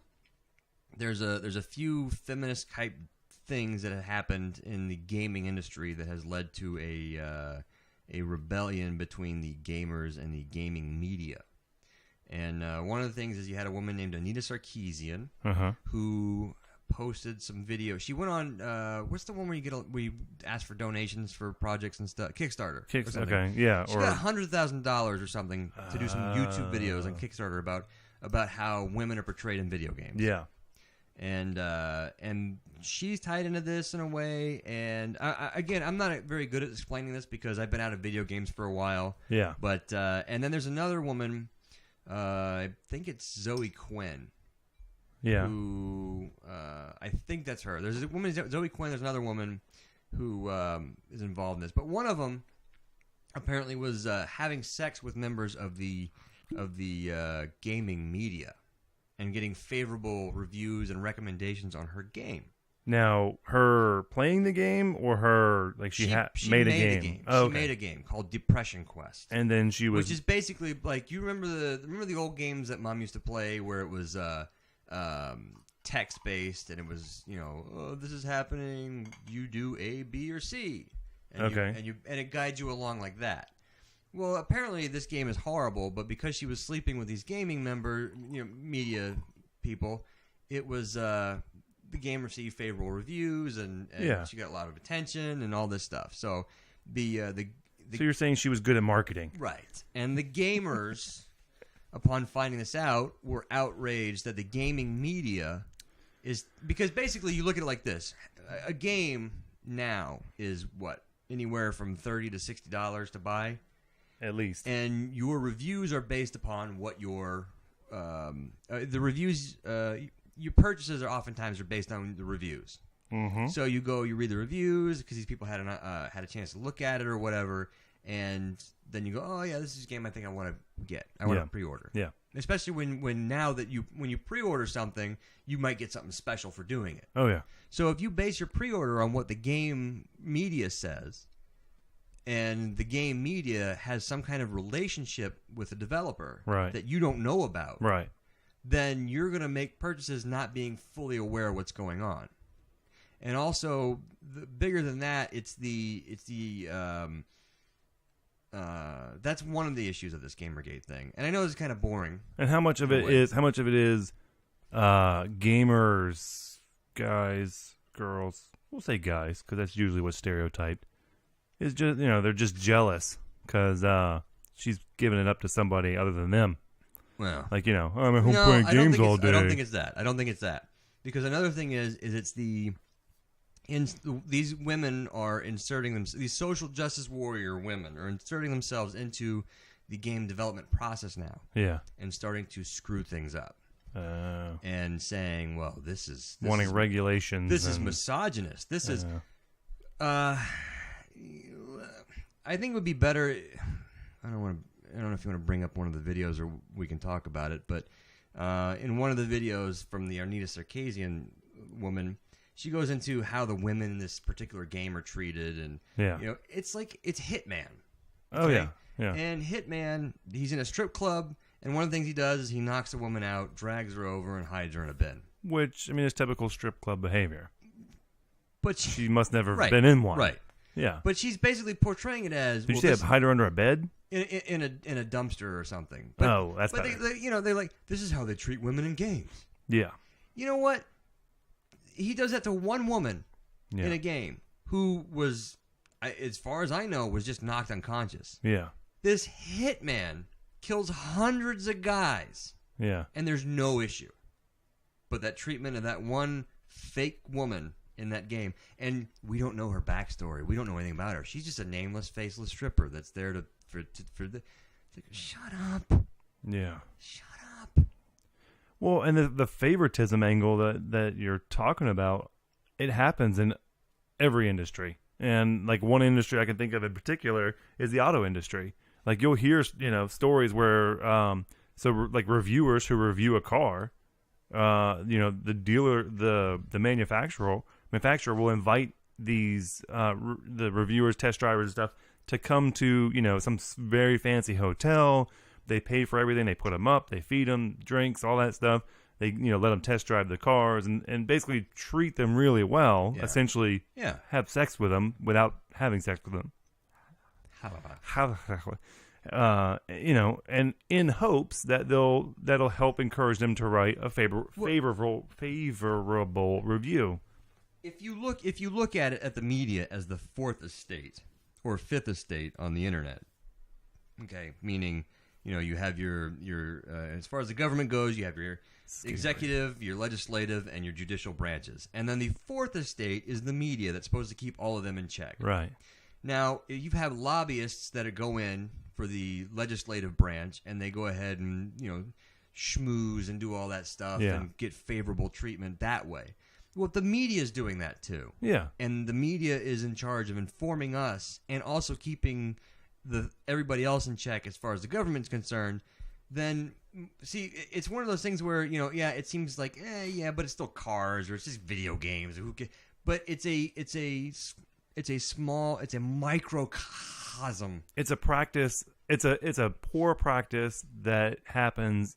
There's a few feminist type things that have happened in the gaming industry that has led to a rebellion between the gamers and the gaming media. And one of the things is you had a woman named Anita Sarkeesian who posted some video. She went on what's the one where you ask for donations for projects and stuff? Kickstarter. Okay, yeah. She got $100,000 or something to do some YouTube videos on Kickstarter about how women are portrayed in video games. Yeah. And she's tied into this in a way. And again, I'm not very good at explaining this because I've been out of video games for a while. Yeah. But and then there's another woman. I think it's Zoe Quinn. Yeah. Who I think that's her. There's a woman, Zoe Quinn. There's another woman who is involved in this. But one of them apparently was having sex with members of the gaming media and getting favorable reviews and recommendations on her game. Now, her playing the game, or her she made a game. Oh, she made a game called Depression Quest, and then she was, which is basically like, you remember the old games that Mom used to play where it was text based, and it was oh, this is happening, you do A, B, or C, and it guides you along like that. Well, apparently this game is horrible, but because she was sleeping with these gaming media people, it was the game received favorable reviews, and she got a lot of attention and all this stuff. So the So you're saying she was good at marketing. Right. And the gamers, upon finding this out, were outraged that the gaming media is... Because basically you look at it like this. A game now is what? Anywhere from $30 to $60 to buy? At least. And your reviews are based upon what your... the reviews... your purchases are oftentimes based on the reviews. Mm-hmm. So you go, you read the reviews because these people had a chance to look at it or whatever, and then you go, oh yeah, this is a game I think I want to get. I want to pre-order. Yeah. Especially when now that when you pre-order something, you might get something special for doing it. Oh yeah. So if you base your pre-order on what the game media says, and the game media has some kind of relationship with the developer that you don't know about, then you're going to make purchases not being fully aware of what's going on. And also, bigger than that, it's the that's one of the issues of this Gamergate thing. And I know it's kind of boring. And how much of it is gamers, guys, girls? We'll say guys because that's usually what's stereotyped. Is just they're just jealous because she's giving it up to somebody other than them. Well, like I'm at home playing games all day. I don't think it's that. Because another thing is it's these women are inserting them. These social justice warrior women are inserting themselves into the game development process now. Yeah, and starting to screw things up. And saying, "Well, this is wanting regulations. This is misogynist. This is." I think it would be better. I don't know if you want to bring up one of the videos or we can talk about it, but in one of the videos from the Arnita Sarkeesian woman, she goes into how the women in this particular game are treated, and it's like it's Hitman. Okay? Oh yeah. And Hitman, he's in a strip club, and one of the things he does is he knocks a woman out, drags her over, and hides her in a bin. Which is typical strip club behavior. But she must never have been in one, right? Yeah. But she's basically portraying it as... Did you say hide her under a bed? In a dumpster or something. But, that's better. They're like, this is how they treat women in games. Yeah. You know what? He does that to one woman in a game who was, as far as I know, was just knocked unconscious. Yeah. This hitman kills hundreds of guys. Yeah. And there's no issue. But that treatment of that one fake woman in that game, and we don't know her backstory. We don't know anything about her. She's just a nameless, faceless stripper that's there for the. Like, shut up. Yeah. Shut up. Well, and the favoritism angle that you're talking about, it happens in every industry, and like one industry I can think of in particular is the auto industry. Like you'll hear stories where like reviewers who review a car, the dealer, the manufacturer will invite these the reviewers, test drivers and stuff to come to some very fancy hotel. They pay for everything. They put them up. They feed them drinks, all that stuff. They let them test drive the cars and basically treat them really well. Yeah. Essentially, have sex with them without having sex with them. And in hopes that that'll help encourage them to write a favorable review. If you look at it at the media as the fourth estate or fifth estate on the internet, okay, meaning you have your as far as the government goes, you have your executive, your legislative, and your judicial branches, and then the fourth estate is the media that's supposed to keep all of them in check. Right. Now you have lobbyists that go in for the legislative branch, and they go ahead and schmooze and do all that stuff and get favorable treatment that way. Well, the media is doing that too. Yeah. And the media is in charge of informing us and also keeping everybody else in check as far as the government's concerned. Then, see, it's one of those things where, it seems like, but it's still cars or it's just video games. But it's a microcosm. It's a practice. It's a poor practice that happens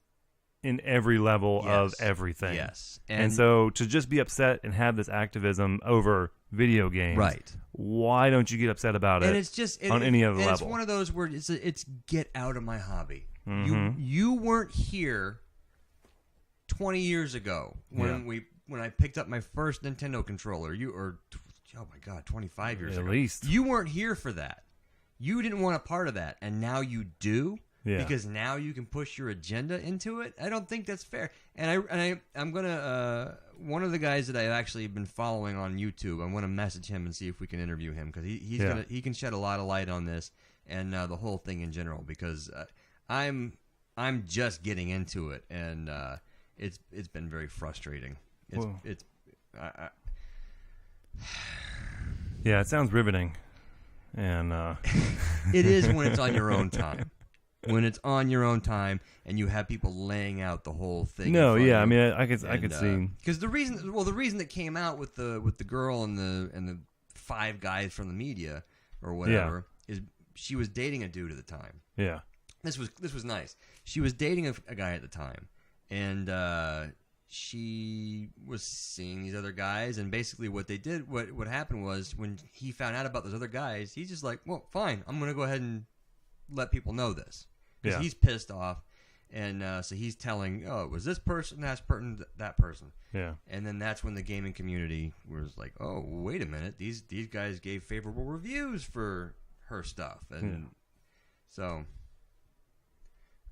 in every level of everything. Yes. And so to just be upset and have this activism over video games, right? Why don't you get upset about it? And it's just on any other level. It's one of those where it's get out of my hobby. Mm-hmm. You weren't here 20 years ago when I picked up my first Nintendo controller. Oh my God, 25 years ago. At least. You weren't here for that. you didn't want a part of that, and now you do. Yeah. Because now you can push your agenda into it. I don't think that's fair. And I'm gonna one of the guys that I've actually been following on YouTube. I'm gonna message him and see if we can interview him because he can shed a lot of light on this and the whole thing in general. Because I'm just getting into it and it's been very frustrating. Yeah, it sounds riveting, and it is when it's on your own time. When it's on your own time and you have people laying out the whole thing. No, yeah, I mean, I could see because the reason that came out with the girl and the 5 guys from the media or whatever is she was dating a dude at the time. Yeah, this was nice. She was dating a guy at the time, and she was seeing these other guys, and basically what they did, what happened was when he found out about those other guys, he's just like, well, fine, I'm gonna go ahead and let people know this. Because he's pissed off, and so he's telling, oh, it was this person, that person. Yeah. And then that's when the gaming community was like, oh, wait a minute, these guys gave favorable reviews for her stuff, and so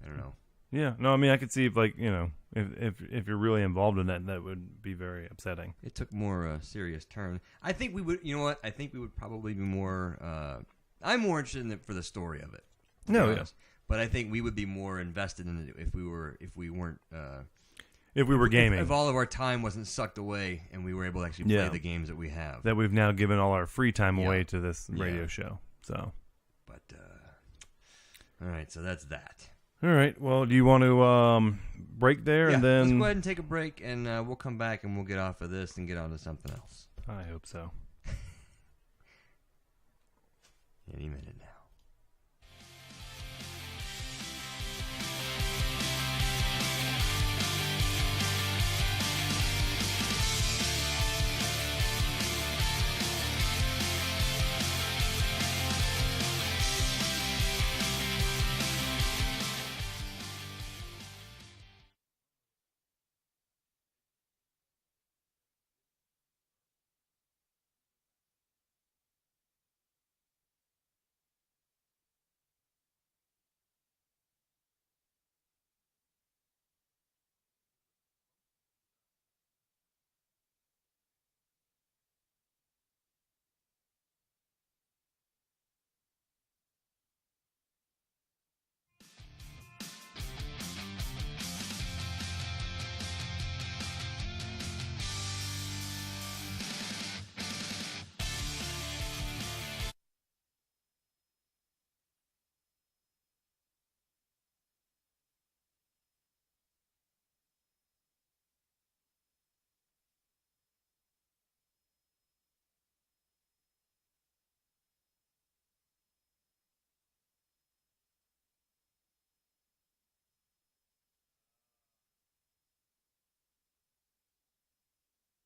I don't know. Yeah, no, I mean, I could see if, like, you know, if you're really involved in that, that would be very upsetting. It took more serious turn. I think we would, you know what? I think we would probably be more. I'm more interested in it for the story of it. No, yes. But I think we would be more invested in it if we weren't. If we were gaming. If all of our time wasn't sucked away and we were able to actually play the games that we have. That we've now given all our free time away to this radio show. So. But, all right, so that's that. All right, well, do you want to break there and then... let's go ahead and take a break, and we'll come back and we'll get off of this and get on to something else. I hope so. Any minute now.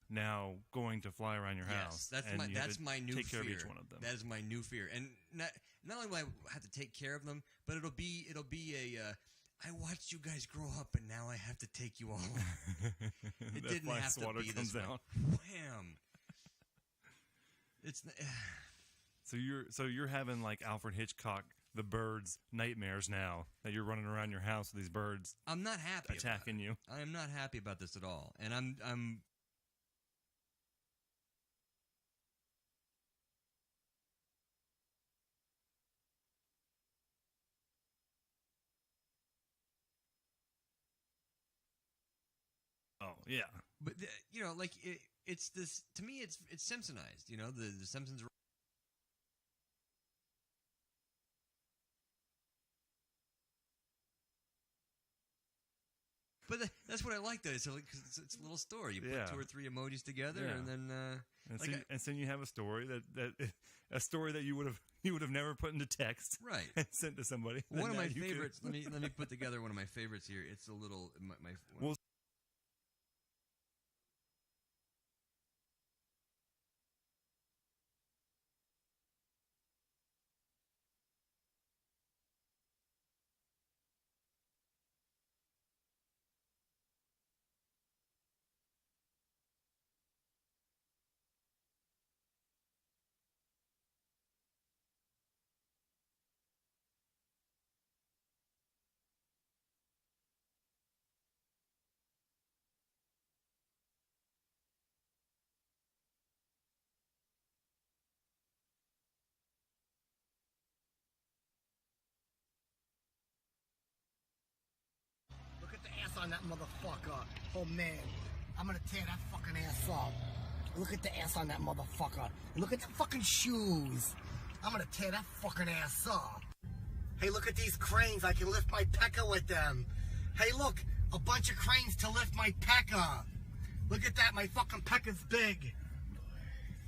Now going to fly around your house. Yes, that's my new take fear. Care of each one of them. That is my new fear, and not only will I have to take care of them, but it'll be a. I watched you guys grow up, and now I have to take you all. It didn't have to be this way. Wham! It's. So you're having like Alfred Hitchcock, the birds nightmares now that you're running around your house with these birds. I'm not happy attacking you. I am not happy about this at all, and I'm. Oh yeah, but you know, like it's this to me. It's Simpsonized. You know, the Simpsons. But that's what I like, though. It's a little story. You put 2 or 3 emojis together, and then and so you have a story that you would have never put into text, right? And sent to somebody. One of my favorites. Let me put together one of my favorites here. It's a little my on that motherfucker. Oh man, I'm gonna tear that fucking ass up. Look at the ass on that motherfucker. And look at the fucking shoes. I'm gonna tear that fucking ass up. Hey, look at these cranes. I can lift my pecker with them. Hey, look, a bunch of cranes to lift my pecker. Look at that, my fucking pecker's big.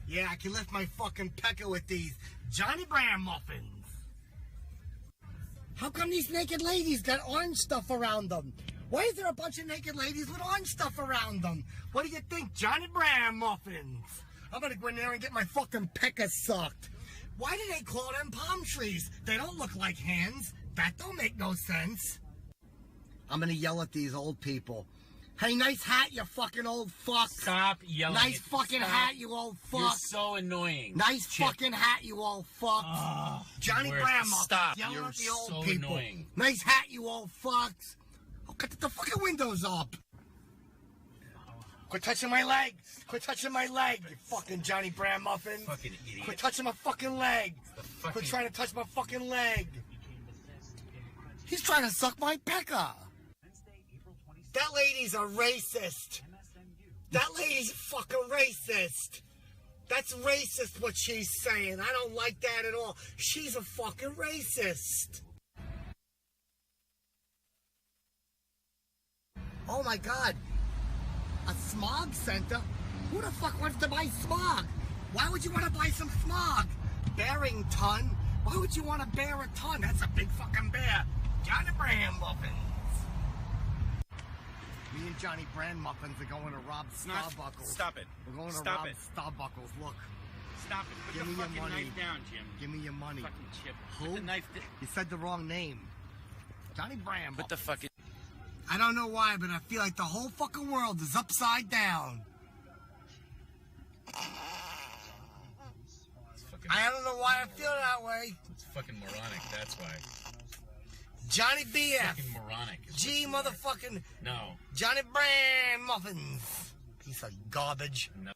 Yeah, I can lift my fucking pecker with these Johnny Brand muffins. How come these naked ladies got orange stuff around them? Why is there a bunch of naked ladies with orange stuff around them? What do you think, Johnny Brand muffins? I'm gonna go in there and get my fucking pecker sucked. Why do they call them palm trees? They don't look like hands. That don't make no sense. I'm gonna yell at these old people. Hey, nice hat, you fucking old fuck. Stop yelling. Nice fucking hat, you old fuck. You're so annoying. Nice fucking hat, you old fuck. Johnny Brand muffins. Stop. Yelling You're at the old so people. annoying. Nice hat, you old fucks. Oh, cut the fucking windows up. Quit touching my leg. Quit touching my leg, you fucking Johnny Brand muffin. Fucking idiot. Quit touching my fucking leg. Quit trying to touch my fucking leg. He's trying to suck my pecker. That lady's a racist. That lady's a fucking racist. That's racist what she's saying. I don't like that at all. She's a fucking racist. Oh my God. A smog center? Who the fuck wants to buy smog? Why would you want to buy some smog? Bearing ton? Why would you want to bear a ton? That's a big fucking bear. Johnny Brand muffins. Me and Johnny Brand muffins are going to rob Starbuckles. Stop it. We're going to Stop rob it. Starbuckles. Look. Stop it. Put Give the me your fucking money. knife down, Jim. Give me your money. Fucking chip. Who? Put the knife You said the wrong name. Johnny Brand Put the muffins. fucking... I don't know why, but I feel like the whole fucking world is upside down. I don't know why I feel that way. It's fucking moronic, that's why. Johnny BF. Fucking moronic. G motherfucking No. Johnny Brand muffins. Piece of garbage. No.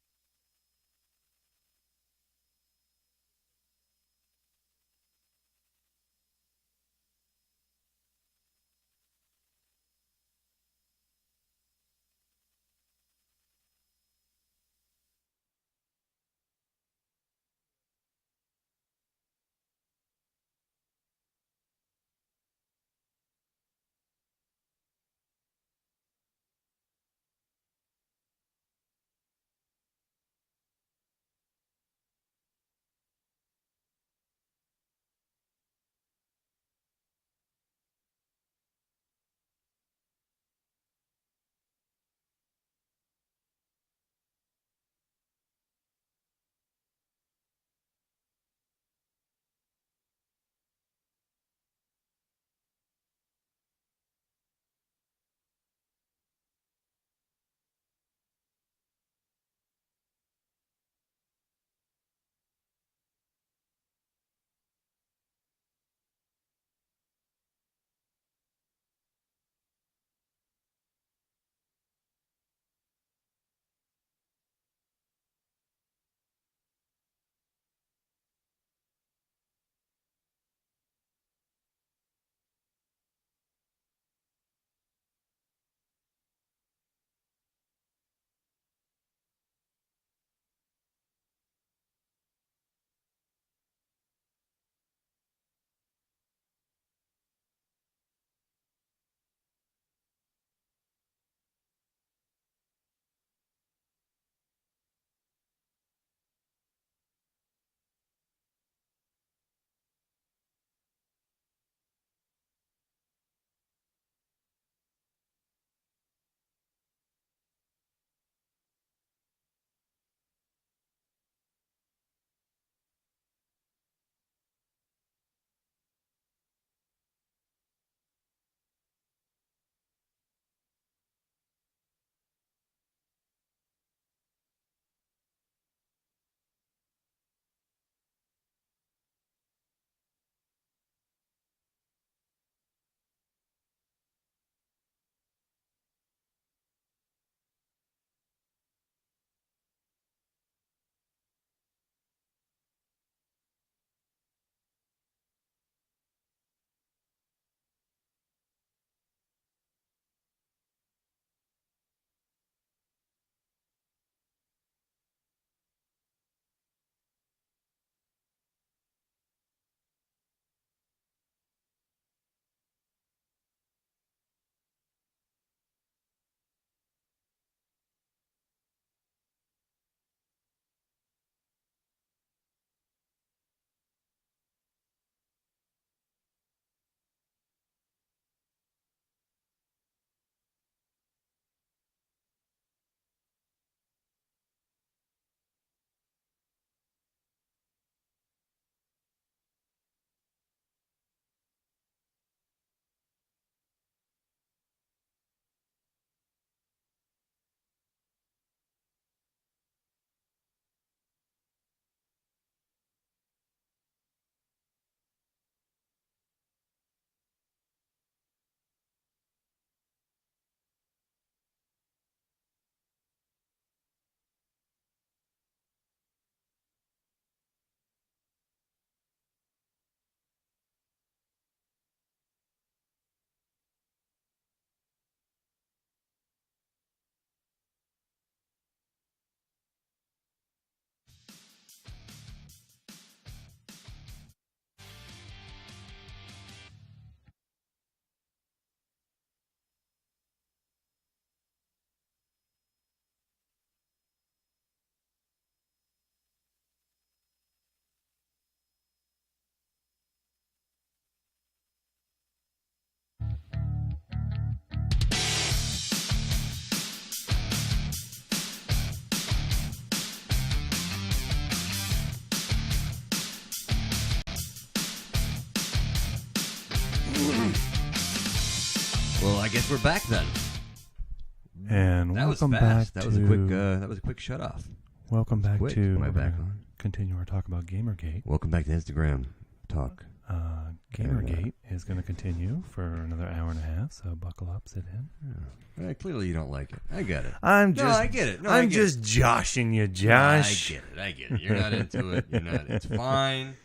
guess we're back then. And That was welcome fast. back That was a quick shut off. Welcome back quick. to. Am I back on? Continue our talk about Gamergate. Welcome back to Instagram talk. Gamergate is going to continue for another hour and a half, so buckle up, sit in. Clearly, you don't like it. I get it. I get it. I'm just joshing you, Josh. I get it. You're not into it. You're not. It's fine.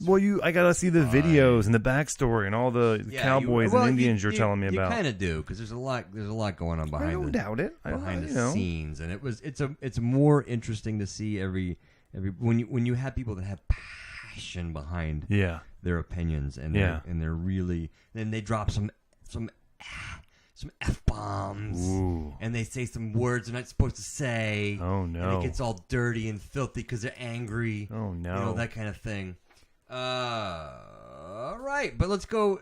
Well, I gotta see the videos and the backstory and all the cowboys and Indians you're telling me about. You kind of do, because there's a lot going on behind. I don't doubt it. Behind the scenes, and it's more interesting to see every when you have people that have passion behind their opinions, and they're really, then they drop some F-bombs, and they say some words they're not supposed to say. Oh no! And it gets all dirty and filthy because they're angry. Oh no! That kind of thing. All right, but let's go.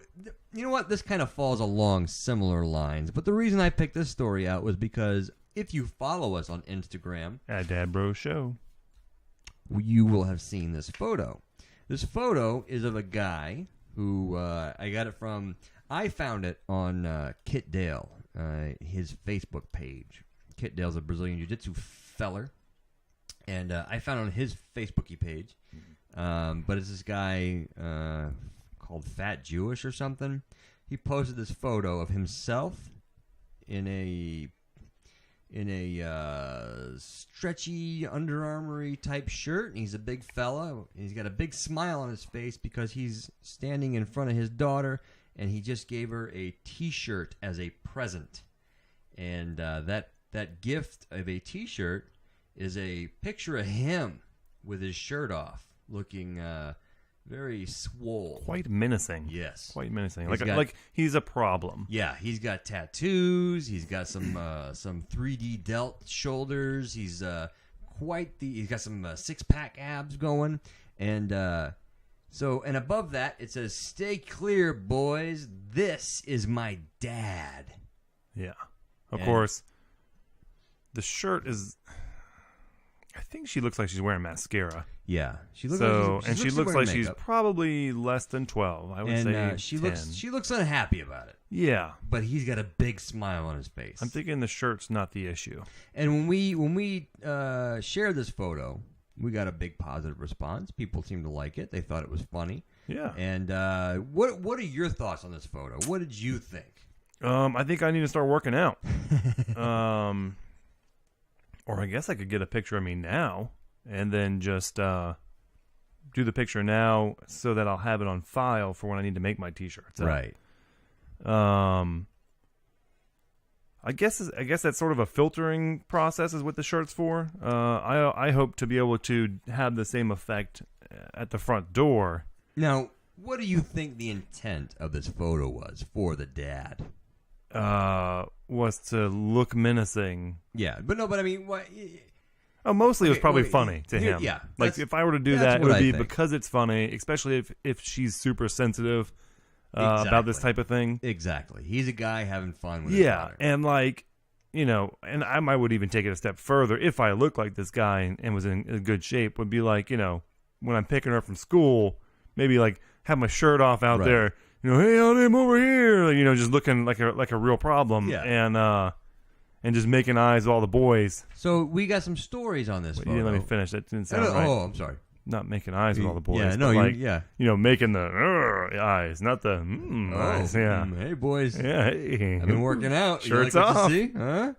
You know what? This kind of falls along similar lines. But the reason I picked this story out was because if you follow us on Instagram at DadBros Show, you will have seen this photo. This photo is of a guy who I got it from. I found it on Kit Dale, his Facebook page. Kit Dale's a Brazilian jiu-jitsu feller, and I found it on his Facebooky page. But it's this guy called Fat Jewish or something. He posted this photo of himself in a stretchy Under Armour-y type shirt, and he's a big fella. He's got a big smile on his face because he's standing in front of his daughter, and he just gave her a T-shirt as a present. And that gift of a T-shirt is a picture of him with his shirt off, looking very swole. Quite menacing. Yes. Quite menacing. Like he's a problem. Yeah, he's got tattoos. He's got some 3D delt shoulders. He's he's got some six-pack abs going. And and above that, it says, "Stay clear, boys. This is my dad." Yeah. Of course, the shirt is... I think she looks like she's wearing mascara. Yeah, she looks like she's probably less than 12. I would say she 10. She looks unhappy about it. Yeah, but he's got a big smile on his face. I'm thinking the shirt's not the issue. And when we shared this photo, we got a big positive response. People seemed to like it. They thought it was funny. Yeah. And what are your thoughts on this photo? What did you think? I think I need to start working out. Or I guess I could get a picture of me now and then just do the picture now so that I'll have it on file for when I need to make my T-shirts. Right. I guess that's sort of a filtering process is what the shirt's for. I hope to be able to have the same effect at the front door. Now, what do you think the intent of this photo was for the dad? Was to look menacing. Yeah, but I mean, what? Mostly it was probably funny to him. Yeah, like if I were to do that, it would be because it's funny, especially if she's super sensitive about this type of thing. Exactly. He's a guy having fun with his daughter. And and I would even take it a step further. If I looked like this guy and was in good shape, would be like, when I'm picking her up from school, maybe like have my shirt off out there. Hey, I'm over here. Just looking like a real problem. Yeah. And just making eyes at all the boys. So we got some stories on this photo. You didn't let me finish. That didn't sound right. Oh, I'm sorry. Not making eyes with all the boys. Yeah, no, making the eyes, not the eyes. Yeah. Hey, boys. Yeah. Hey. I've been working out. Shirts off. You see? Huh?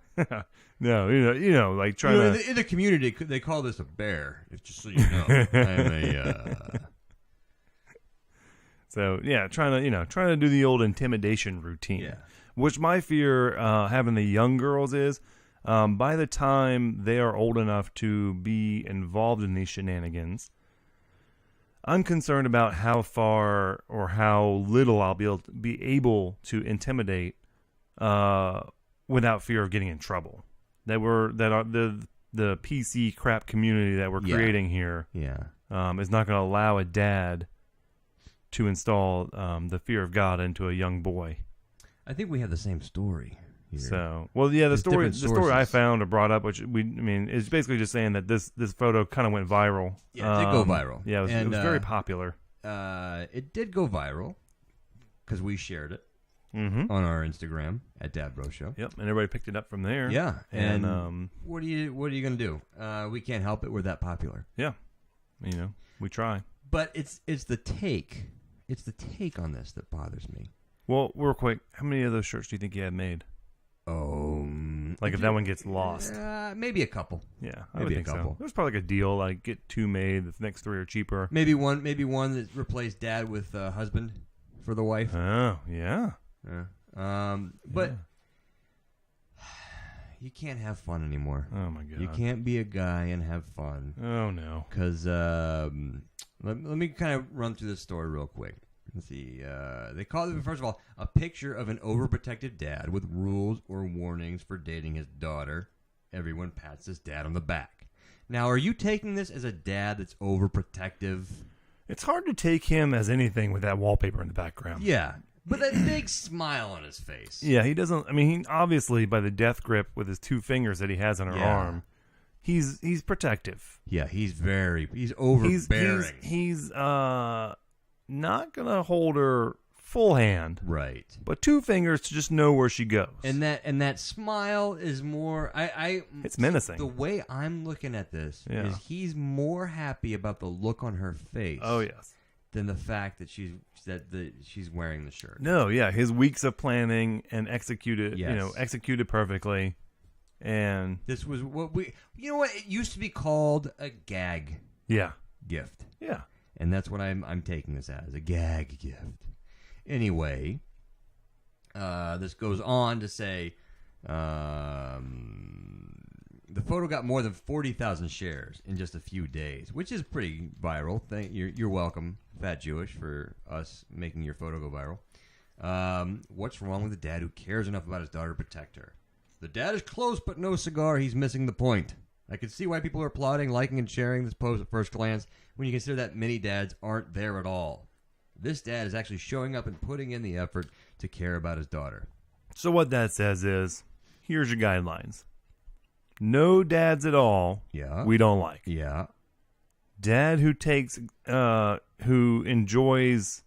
No, like trying to. In the community, they call this a bear. Just so you know, I'm a. So yeah, trying to do the old intimidation routine. Yeah. Which my fear having the young girls is, by the time they are old enough to be involved in these shenanigans, I'm concerned about how far or how little I'll be able to intimidate without fear of getting in trouble. The PC crap community that we're creating here is not going to allow a dad to install the fear of God into a young boy. I think we have the same story here. So, the story I found or brought up, which is basically just saying that this photo kind of went viral. Yeah, it did go viral. Yeah, it was very popular. It did go viral because we shared it. on our Instagram at DadBros Show. Yep, and everybody picked it up from there. Yeah, and what are you gonna do? We can't help it. We're that popular. Yeah, we try. But it's the take. It's the take on this that bothers me. Well, real quick, how many of those shirts do you think you had made? Like if that one gets lost, maybe a couple. Yeah, I maybe would a think couple. so. There's probably like a deal, like get 2 made. The next 3 are cheaper. Maybe one that replaced dad with husband for the wife. Oh yeah. But you can't have fun anymore. Oh my god. You can't be a guy and have fun. Oh no. Because let me kind of run through this story real quick. Let's see. They call it, first of all, a picture of an overprotective dad with rules or warnings for dating his daughter. Everyone pats his dad on the back. Now, are you taking this as a dad that's overprotective? It's hard to take him as anything with that wallpaper in the background. Yeah. But that big smile on his face. Yeah, he doesn't. I mean, he obviously by the death grip with his 2 fingers that he has on her arm, he's protective. Yeah, he's overbearing. He's not gonna hold her full hand, right? But 2 fingers to just know where she goes. And that smile is more. It's menacing. The way I'm looking at this is he's more happy about the look on her face. Oh yes. Than the fact that she's wearing the shirt. No, yeah, his weeks of planning and executed perfectly. And this was what it used to be called a gag. Yeah. Gift. Yeah. And that's what I'm taking this as, a gag gift. Anyway, this goes on to say the photo got more than 40,000 shares in just a few days, which is pretty viral. You're welcome, Fat Jewish, for us making your photo go viral. What's wrong with a dad who cares enough about his daughter to protect her? The dad is close, but no cigar. He's missing the point. I can see why people are applauding, liking, and sharing this post at first glance when you consider that many dads aren't there at all. This dad is actually showing up and putting in the effort to care about his daughter. So what that says is, here's your guidelines. No dads at all we don't like. Yeah. Dad who who enjoys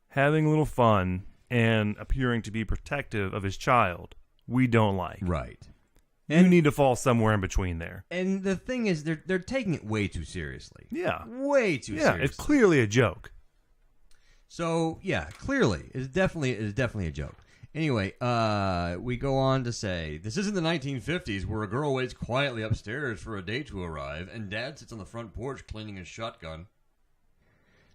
having a little fun and appearing to be protective of his child, we don't like. Right. You need to fall somewhere in between there. And the thing is, they're taking it way too seriously. Yeah. Way too seriously. Yeah, it's clearly a joke. So, yeah, clearly. It's definitely a joke. Anyway, we go on to say, this isn't the 1950s where a girl waits quietly upstairs for a date to arrive and dad sits on the front porch cleaning his shotgun.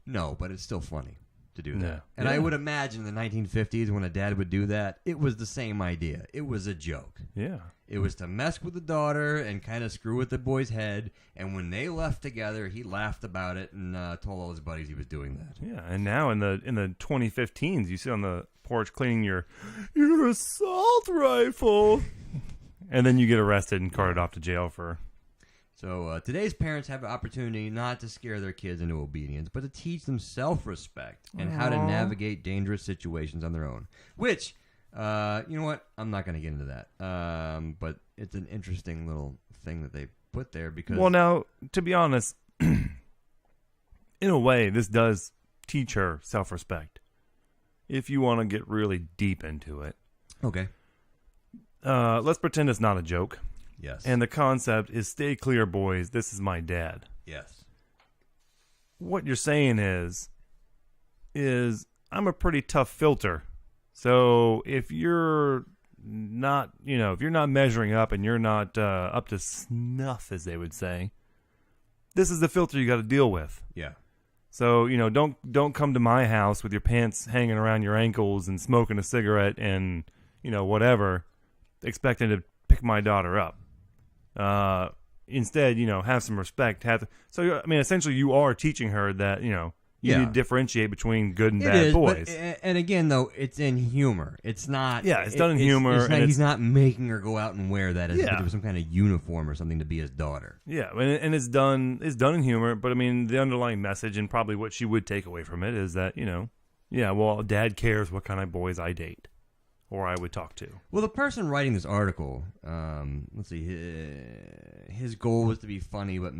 No, but it's still funny to do that. Yeah. And I would imagine in the 1950s when a dad would do that, it was the same idea. It was a joke. Yeah. It was to mess with the daughter and kind of screw with the boy's head. And when they left together, he laughed about it and told all his buddies he was doing that. Yeah, and now in the 2015s, you sit on the porch cleaning your assault rifle, and then you get arrested and carted off to jail for. So today's parents have an opportunity not to scare their kids into obedience, but to teach them self-respect and how to navigate dangerous situations on their own. Which, you know what? I'm not going to get into that. But it's an interesting little thing that they put there because... Well, now, to be honest, in a way, this does teach her self-respect. If you want to get really deep into it. Okay. Let's pretend it's not a joke. Yes. And the concept is, stay clear, boys. This is my dad. Yes. What you're saying is I'm a pretty tough filter. So if you're not, if you're not measuring up and you're not up to snuff, as they would say, this is the filter you got to deal with. Yeah. So, don't come to my house with your pants hanging around your ankles and smoking a cigarette and, whatever, expecting to pick my daughter up. Instead, have some respect. So, essentially you are teaching her that, you need to differentiate between good and bad boys. But, and again, though, it's in humor. It's not... Yeah, it's done in humor. He's not making her go out and wear that as if it was some kind of uniform or something to be his daughter. Yeah, and it's done in humor, but, the underlying message and probably what she would take away from it is that, dad cares what kind of boys I date or I would talk to. Well, the person writing this article, let's see, his goal was to be funny, but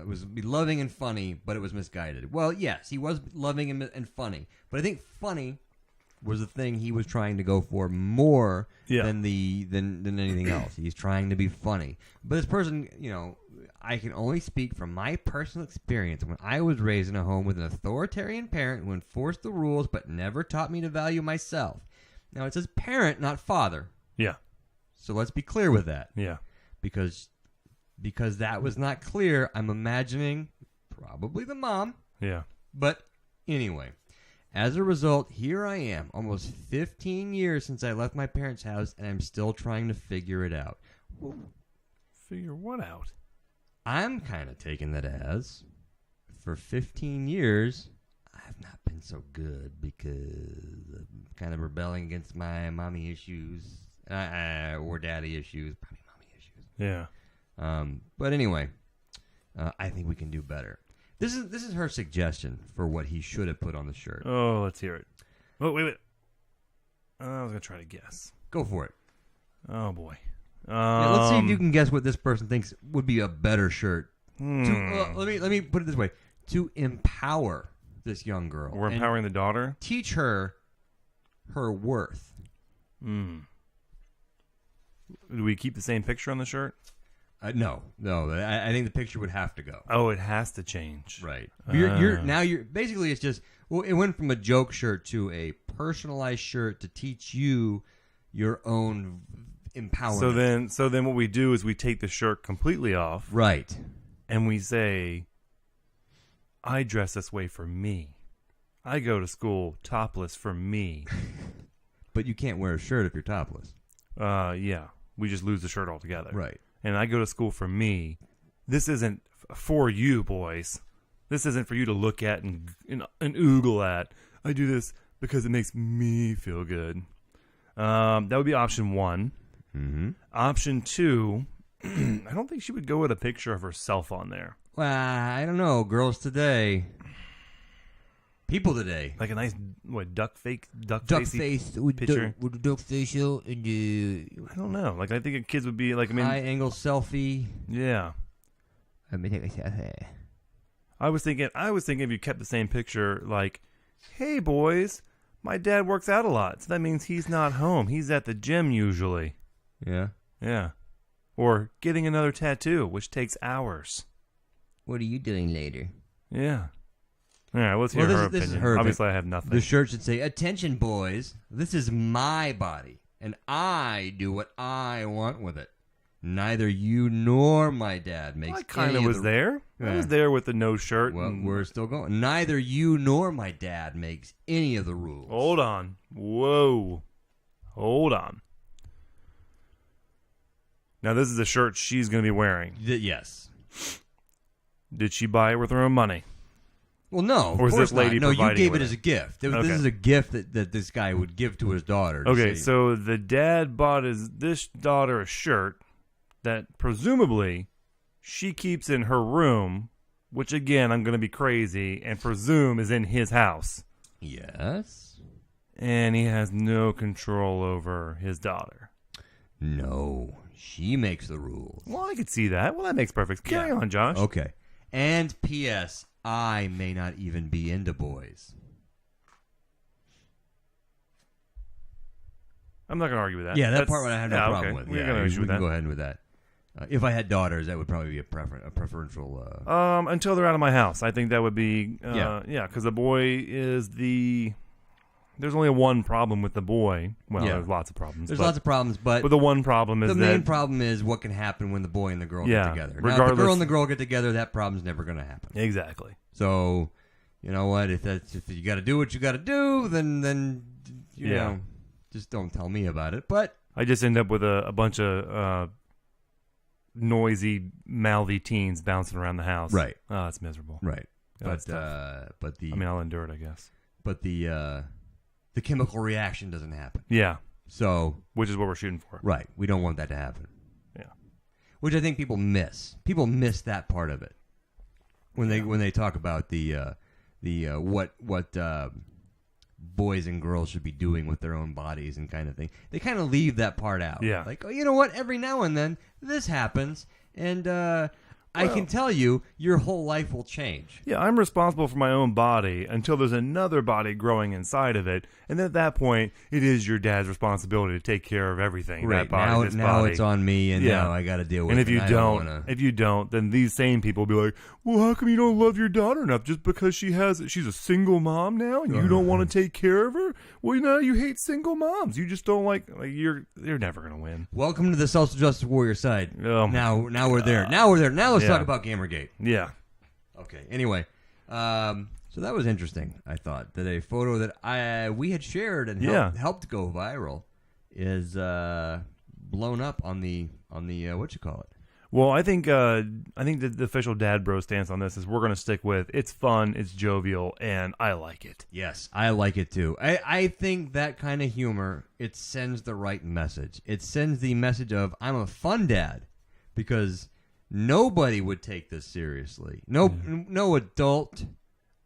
was to be loving and funny, but it was misguided. Well, yes, he was loving and funny, but I think funny was the thing he was trying to go for more Yeah. than anything else. He's trying to be funny. But this person, I can only speak from my personal experience. When I was raised in a home with an authoritarian parent who enforced the rules but never taught me to value myself. Now, it says parent, not father. Yeah. So let's be clear with that. Yeah. Because that was not clear, I'm imagining probably the mom. Yeah. But anyway, as a result, here I am, almost 15 years since I left my parents' house, and I'm still trying to figure it out. Figure what out? I'm kind of taking that as, for 15 years, I've not been so good because I'm kind of rebelling against my mommy issues, or daddy issues, probably mommy issues. Yeah. But anyway, I think we can do better. This is her suggestion for what he should have put on the shirt. Oh, let's hear it. Oh, wait. I was gonna try to guess. Go for it. Oh boy. Yeah, let's see if you can guess what this person thinks would be a better shirt. Hmm. Let me put it this way: to empower this young girl, We're empowering the daughter. teach her her worth. Do we keep the same picture on the shirt? No. I think the picture would have to go. Oh, it has to change. Right. You're basically it's just it went from a joke shirt to a personalized shirt to teach you your own empowerment. So then what we do is we take the shirt completely off. Right. And we say, I dress this way for me. I go to school topless for me. But you can't wear a shirt if you're topless. Yeah. We just lose the shirt altogether. Right. And I go to school for me. This isn't for you, boys. This isn't for you to look at and oogle at. I do this because it makes me feel good. That would be option one. Mm-hmm. Option two, I don't think she would go with a picture of herself on there. Well, I don't know. Girls today. People today. Like a nice, duck face picture with the duck facial and the I don't know. Like, I think kids would be like, high angle selfie. Yeah. Let me take a selfie. I was thinking if you kept the same picture, like, hey boys, my dad works out a lot, so that means he's not home. He's at the gym usually. Yeah. Yeah. Or getting another tattoo, which takes hours. What are you doing later? Yeah. All right, let's hear her opinion. This is her Obviously, opinion. I have nothing. The shirt should say, "Attention, boys. This is my body, and I do what I want with it. Neither you nor my dad makes I kind any of of was the... there. Yeah. I was there with the no shirt. Well, and... we're still going. Neither you nor my dad makes any of the rules." Hold on. Whoa. Hold on. Now, this is a shirt she's going to be wearing. Yes. Did she buy it with her own money? Well, no. Or is this lady No, you providing gave with it as a gift. This Okay. is a gift that this guy would give to his daughter. to Okay, say, so the dad bought this daughter a shirt that presumably she keeps in her room, which, again, I'm going to be crazy, and presume is in his house. Yes. And he has no control over his daughter. No. She makes the rules. Well, I could see that. Well, that makes perfect. Carry on, Josh. Okay. And P.S. I may not even be into boys. I'm not going to argue with that. Yeah, that That's- part I have no problem okay. with. We're Yeah, going to we issue with can that. go ahead with that. If I had daughters, that would probably be a preferential. Until they're out of my house, I think that would be Yeah. because the boy is the. There's only one problem with the boy. Well, Yeah. there's lots of problems. There's lots of problems, but the one problem is the that main problem is what can happen when the boy and the girl Yeah, get together. Now, if the regardless- girl and the girl get together, that problem's never going to happen. exactly. So, you know what? If you got to do what you got to do, then you Yeah. know, just don't tell me about it. But I just end up with a bunch of noisy, mouthy teens bouncing around the house. Right. Oh, it's miserable. right, Yeah, that's tough. but the I mean, I'll endure it, I guess. but the chemical reaction doesn't happen. Yeah, So, which is what we're shooting for. right, we don't want that to happen. Yeah. Which I think people miss. People miss that part of it when they talk about the what boys and girls should be doing with their own bodies and kind of thing. They kind of leave that part out. Yeah. Like, oh, you know what? Every now and then this happens, and I can tell you, your whole life will change. Yeah, I'm responsible for my own body until there's another body growing inside of it, and at that point, it is your dad's responsibility to take care of everything. Right That body, now body. it's on me, and now I got to deal with and it. if you I don't, then these same people will be like, "Well, how come you don't love your daughter enough? Just because she's a single mom now, and you don't want to take care of her? Well, you hate single moms. You just don't like you're never gonna win." Welcome to the social justice warrior side. Oh, now we're there. Now let's talk about Gamergate. Yeah. Okay. Anyway, so that was interesting. I thought that a photo that we had shared and helped go viral is blown up on the what you call it. Well, I think the official DadBros stance on this is we're going to stick with it's fun, it's jovial, and I like it. Yes, I like it too. I think that kind of humor, it sends the right message. It sends the message of I'm a fun dad, because nobody would take this seriously. No adult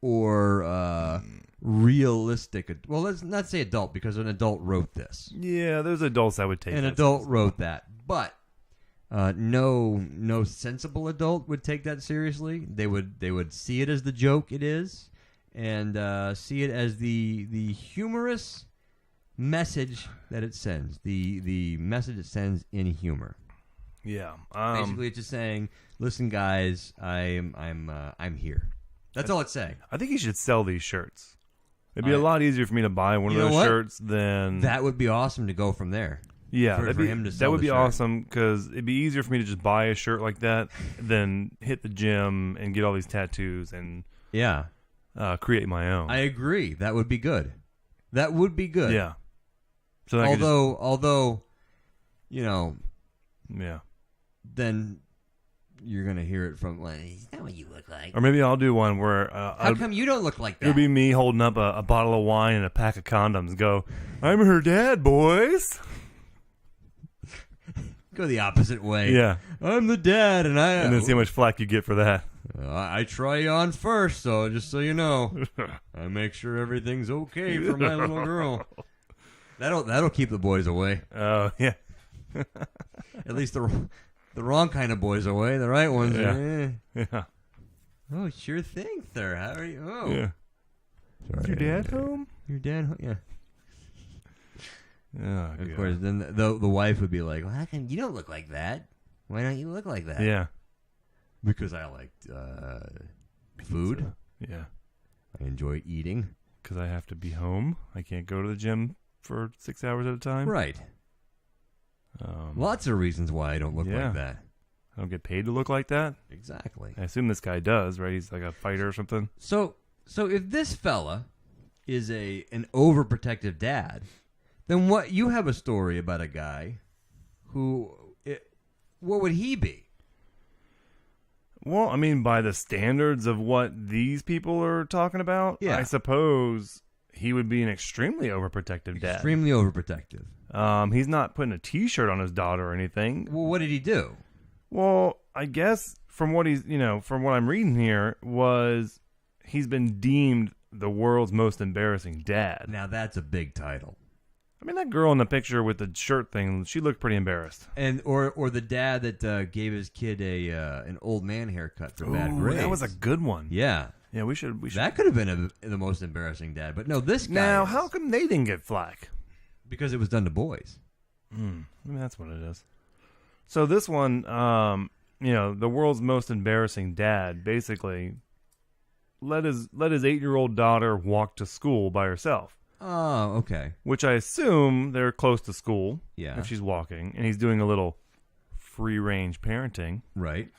or realistic. Well, let's not say adult, because an adult wrote this. Yeah, there's adults that would take An adult wrote that, but no sensible adult would take that seriously. They would see it as the joke it is, and see it as the humorous message that it sends. The message it sends in humor. Yeah. Basically, it's just saying, "Listen, guys, I'm here." That's all it's saying. I think you should sell these shirts. It'd be a lot easier for me to buy one of those shirts than that would be awesome to go from there. Yeah, for him to sell that would the be shirt. awesome, because it'd be easier for me to just buy a shirt like that than hit the gym and get all these tattoos and create my own. I agree. That would be good. That would be good. Yeah. So although, yeah. Then you're gonna hear it from, well, is that what you look like? Or maybe I'll do one where how come you don't look like that? It'll be me holding up a bottle of wine and a pack of condoms. Go, I'm her dad, boys. Go the opposite way. Yeah, I'm the dad, and then see how much flack you get for that. I try you on first, so just so you know, I make sure everything's okay for my little girl. That'll keep the boys away. Oh yeah. At least the wrong kind of boys away. The right ones. Yeah. Oh, sure thing, sir. How are you? Oh. Yeah. Sorry. Is your dad home? Your dad home? Yeah. Oh, of course, then the wife would be like, well, how come you don't look like that? Why don't you look like that? Yeah. Because I like food. Yeah. I enjoy eating. Because I have to be home. I can't go to the gym for 6 hours at a time. Right. Lots of reasons why I don't look like that. I don't get paid to look like that? Exactly. I assume this guy does, right? He's like a fighter or something. So if this fella is an overprotective dad, then what? You have a story about a guy who, what would he be? Well, I mean, by the standards of what these people are talking about, I suppose he would be an extremely overprotective dad. Extremely overprotective. He's not putting a T-shirt on his daughter or anything. Well, what did he do? Well, I guess from what from what I'm reading here, was he's been deemed the world's most embarrassing dad. Now that's a big title. I mean, that girl in the picture with the shirt thing, she looked pretty embarrassed. And or the dad that gave his kid an old man haircut for bad grades. That was a good one. Yeah. Yeah, we should. That could have been the most embarrassing dad, but no, this guy. Now, how come they didn't get flack? Because it was done to boys. I mean, that's what it is. So this one, the world's most embarrassing dad, basically let his 8-year-old daughter walk to school by herself. Oh, okay. Which I assume they're close to school. Yeah. If she's walking, and he's doing a little free-range parenting. Right.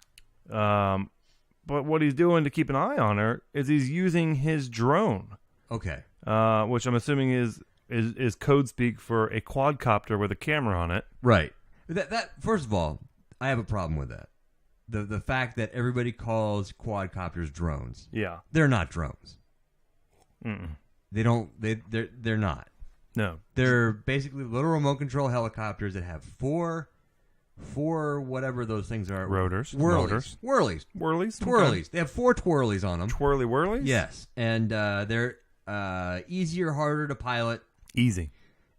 But what he's doing to keep an eye on her is he's using his drone. Okay. Which I'm assuming is code speak for a quadcopter with a camera on it. Right. That first of all, I have a problem with that. The fact that everybody calls quadcopters drones. Yeah. They're not drones. Mm-mm. They're not. No. They're basically little remote control helicopters that have four whatever those things are. Rotors. Whirlies. Whirlies. Twirlies. They have 4 twirlies on them. Twirly whirlies? Yes. And they're easier, harder to pilot. Easy.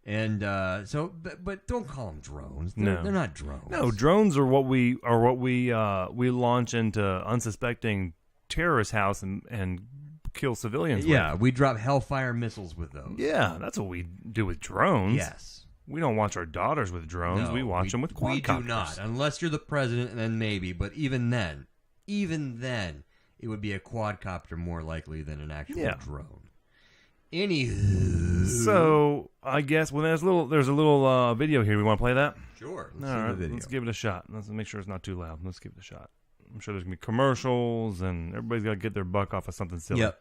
And but don't call them drones. No. They're not drones. No, drones are what we launch into unsuspecting terrorist house and kill civilians. Yeah, with. we drop Hellfire missiles with those. Yeah, that's what we do with drones. Yes. We don't watch our daughters with drones. No, we watch them with quadcopters. We do not, unless you're the president, and then maybe. But even then, it would be a quadcopter more likely than an actual drone. Anywho, so I guess there's a little video here. We want to play that? Sure. All right, let's give it a shot. Let's make sure it's not too loud. Let's give it a shot. I'm sure there's gonna be commercials, and everybody's got to get their buck off of something silly. Yep.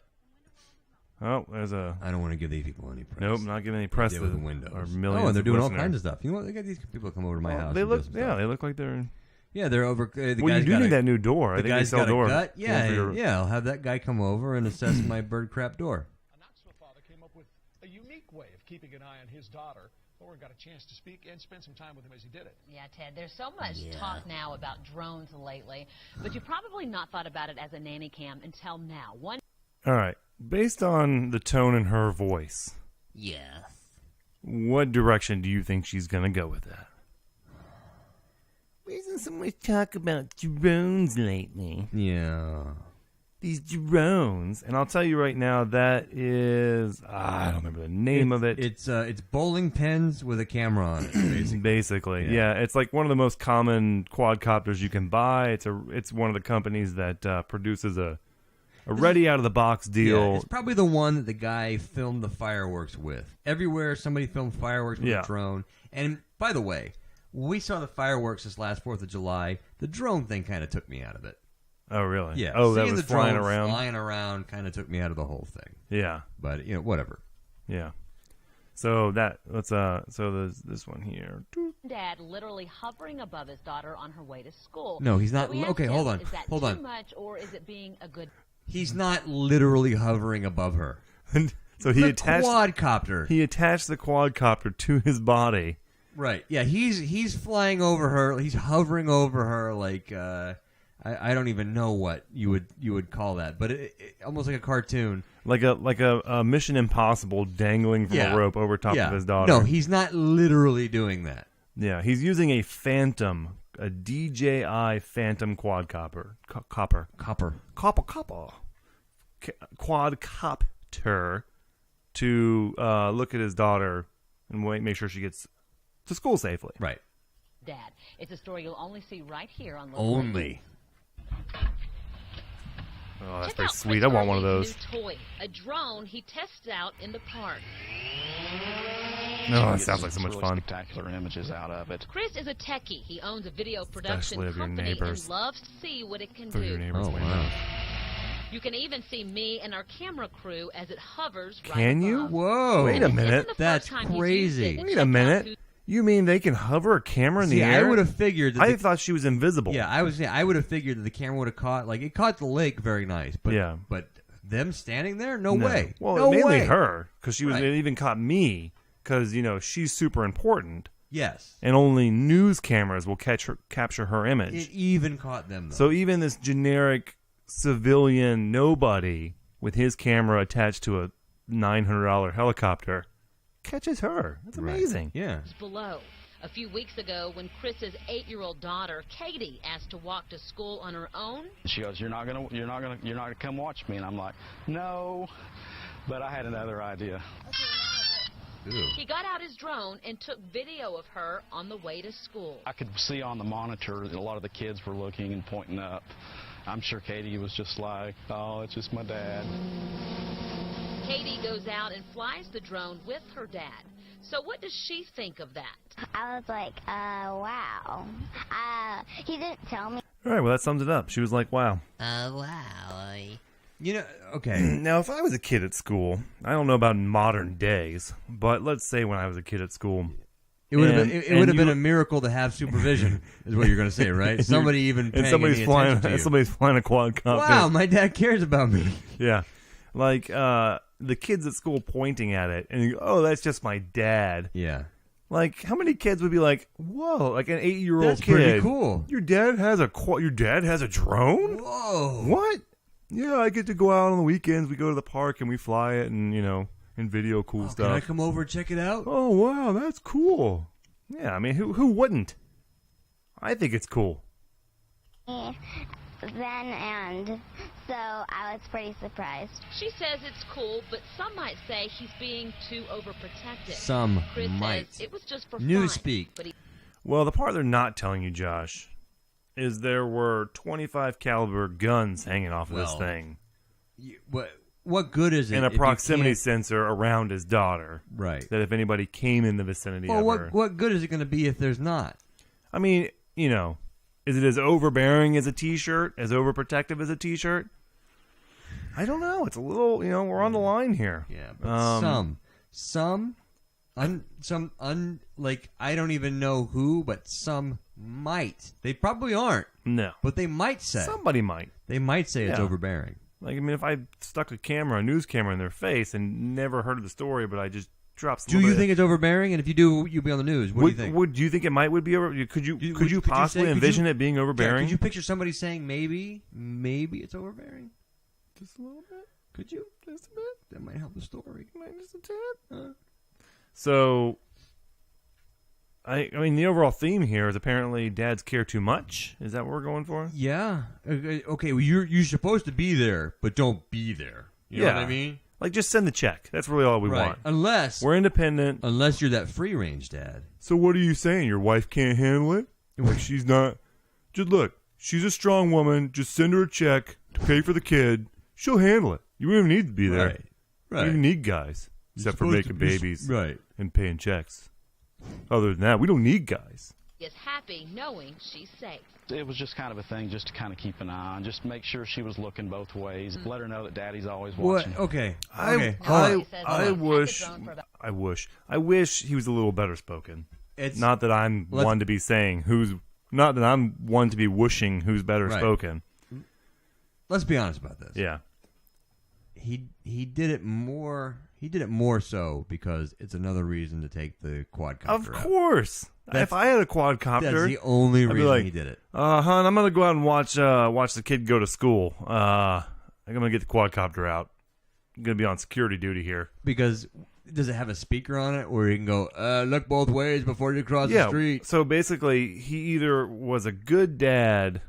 Oh, there's a. I don't want to give these people any press. Nope, not giving any press to to the windows. Or millions. Oh, and they're doing all listeners. kinds of stuff. You know what? They got these people come over to my house. They look, and do some stuff. they look like they're. Yeah, they're over. The Well, you guy's do need that new door. I The think they guy's sell got door. a gut. Yeah. I'll have that guy come over and assess my bird crap door. A Knoxville father came up with a unique way of keeping an eye on his daughter. Lauren got a chance to speak and spend some time with him as he did it. Yeah, Ted, there's so much talk now about drones lately, but you probably not thought about it as a nanny cam until now. All right. Based on the tone in her voice, Yes. what direction do you think she's going to go with that? Isn't so much talk about drones lately? Yeah. These drones. And I'll tell you right now, that is... I don't remember the name of it. It's bowling pins with a camera on it, basically. Yeah. It's like one of the most common quadcopters you can buy. It's one of the companies that produces a ready out of the box deal. Yeah, it's probably the one that the guy filmed the fireworks with. Everywhere somebody filmed fireworks with a drone. And by the way, when we saw the fireworks this last 4th of July, the drone thing kind of took me out of it. Oh, really? Yeah. Oh, that Seeing was the flying drone around? Flying around kind of took me out of the whole thing. Yeah. But, whatever. Yeah. So there's this one here. Dad literally hovering above his daughter on her way to school. No, he's not. So we asked Okay, him, hold on. Is that Hold too on. much, or is it being a good... He's not literally hovering above her. So he The attached quadcopter. He attached the quadcopter to his body. Right. Yeah, he's flying over her. He's hovering over her like I don't even know what you would call that, but it almost like a cartoon, like a Mission Impossible dangling from a rope over top of his daughter. No, he's not literally doing that. Yeah, he's using a Phantom, a DJI Phantom quadcopter, quadcopter to look at his daughter and make sure she gets to school safely. Right. Dad, it's a story you'll only see right here on Local Only. Oh, that's Check pretty out sweet. Chris I want one of Early's those. New toy, a drone he tests out in the park. No, that sounds like so much fun. Spectacular images out of it. Chris is a techie. He owns a video production Especially of your company neighbors. and loves to see what it can For do. your neighbors. Oh, wow. You can even see me and our camera crew as it hovers right Can you? above. Whoa. Wait a This isn't minute. the first That's time he's crazy. used it to Wait a check out minute. who- You mean they can hover a camera in See, the air? I would have figured that I thought she was invisible. Yeah, I would have figured that the camera would have caught it caught the lake very nice, but Yeah. but them standing there, no No. way. Well, no mainly way. her, because she was. Right. It even caught me, because she's super important, Yes. and only news cameras will capture her image. It even caught them though. So even this generic civilian nobody with his camera attached to a $900 helicopter catches her. That's Right. amazing. Yeah. below. A few weeks ago, when Chris's 8-year-old daughter, Katie, asked to walk to school on her own, She goes, "You're not gonna come watch me," and I'm like, "No," but I had another idea. Ew. he got out his drone and took video of her on the way to school. I could see on the monitor that a lot of the kids were looking and pointing up. I'm sure Katie was just like, "Oh, it's just my dad." Katie goes out and flies the drone with her dad. So what does she think of that? I was like, wow. He didn't tell me. All right, well, that sums it up. She was like, wow. Wow. Okay. Now, if I was a kid at school, I don't know about in modern days, but let's say when I was a kid at school, It would have And- been. It and would have been you- a miracle to have supervision, is what you're going to say, right? Somebody even paying and somebody's any flying, attention to you. somebody's flying a quadcopter. Wow, my dad cares about me. Yeah, like the kids at school pointing at it, and you go, oh, that's just my dad. Yeah. Like, how many kids would be like, whoa, like an 8-year-old That's kid? pretty cool. Your dad has a drone? Whoa. What? Yeah, I get to go out on the weekends. We go to the park and we fly it, and and video cool stuff. Can I come over and check it out? Oh, wow, that's cool. Yeah, I mean, who wouldn't? I think it's cool. Then and so I was pretty surprised. She says it's cool, but some might say he's being too overprotective. Some Chris might. says it was just for Newspeak. fun. But Well, the part they're not telling you, Josh, is there were 25 caliber guns hanging off of this Well, thing. What good is it? And a if you proximity can't- sensor around his daughter. Right. That if anybody came in the vicinity Well, of her. what good is it going to be if there's not? I mean, you know, is it as overbearing as a T-shirt? As overprotective as a T-shirt? I don't know. It's a little, you know, we're on the line here. Yeah, but like, I don't even know who, but some might. They probably aren't. No. But they might say. Somebody might. They might say it's Yeah. overbearing. Like, I mean, if I stuck a news camera in their face and never heard of the story, but I just dropped some Do you think it's overbearing? And if you do, you'll be on the news. What do you think? Do you think it would be over? Could you possibly say- envision it being overbearing? Could you picture somebody saying maybe it's overbearing? Just a little bit. Could you? Just a bit. That might help the story. Just a tad. So, I mean, the overall theme here is apparently dads care too much. Is that what we're going for? Yeah. Okay. Well, you're supposed to be there, but don't be there. You know what I mean? Like, just send the check. That's really all we want. Unless we're independent. Unless you're that free range dad. So what are you saying? Your wife can't handle it? Like, she's not. Just look. She's a strong woman. Just send her a check to pay for the kid. She'll handle it. You don't even need to be there. Right. You don't even need guys, except for making babies, right, and paying checks. Other than that, we don't need guys. is happy knowing she's safe. It was just kind of a thing just to kind of keep an eye on, just make sure she was looking both ways, let her know that Daddy's always watching. What? Okay. I wish he was a little better spoken. It's not that I'm one to be saying not that I'm one to be wishing who's better spoken. Let's be honest about this. Yeah. He did it more. He did it more so because it's another reason to take the quadcopter. Of course. If I had a quadcopter, that's the only reason he did it. Hon, I'm gonna go out and watch the kid go to school. I'm gonna get the quadcopter out. I'm gonna be on security duty here. Because does it have a speaker on it where you can go, look both ways before you cross the street? So basically, he either was a good dad.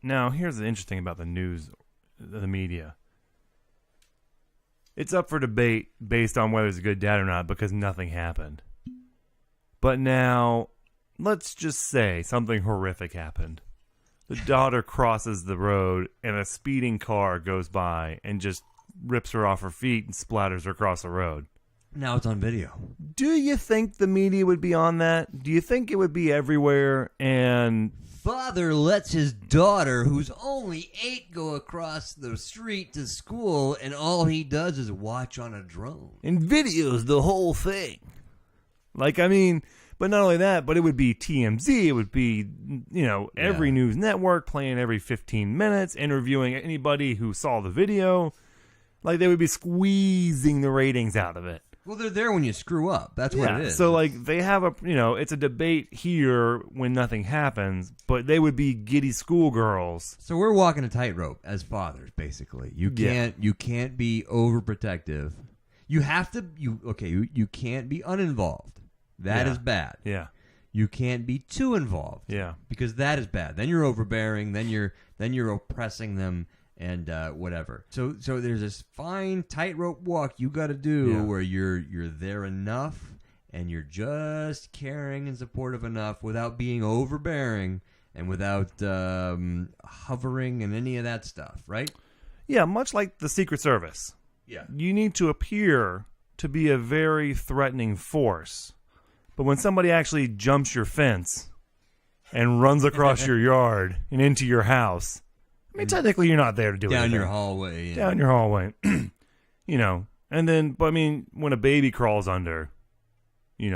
Now, here's the interesting about the news, the media. It's up for debate based on whether he's a good dad or not because nothing happened. But now, let's just say something horrific happened. The daughter crosses the road and a speeding car goes by and just rips her off her feet and splatters her across the road. Now it's on video. Do you think the media would be on that? Do you think it would be everywhere? And father lets his daughter, who's only 8, go across the street to school, and all he does is watch on a drone. And videos the whole thing. Like, I mean, but not only that, but it would be TMZ. It would be, every news network playing every 15 minutes, interviewing anybody who saw the video. Like, they would be squeezing the ratings out of it. Well, they're there when you screw up. That's what it is. So, like, they have it's a debate here when nothing happens, but they would be giddy schoolgirls. So we're walking a tightrope as fathers, basically. You can't be overprotective. You have to, you can't be uninvolved. That is bad. Yeah. You can't be too involved. Yeah. Because that is bad. Then you're overbearing, then you're oppressing them. And whatever. So there's this fine tightrope walk you got to do where you're there enough and you're just caring and supportive enough without being overbearing and without hovering and any of that stuff, right? Yeah, much like the Secret Service. Yeah. You need to appear to be a very threatening force. But when somebody actually jumps your fence and runs across your yard and into your house, I mean, technically, you're not there to do anything. Down your hallway. Yeah. Down your hallway. And then, but I mean, when a baby crawls under, you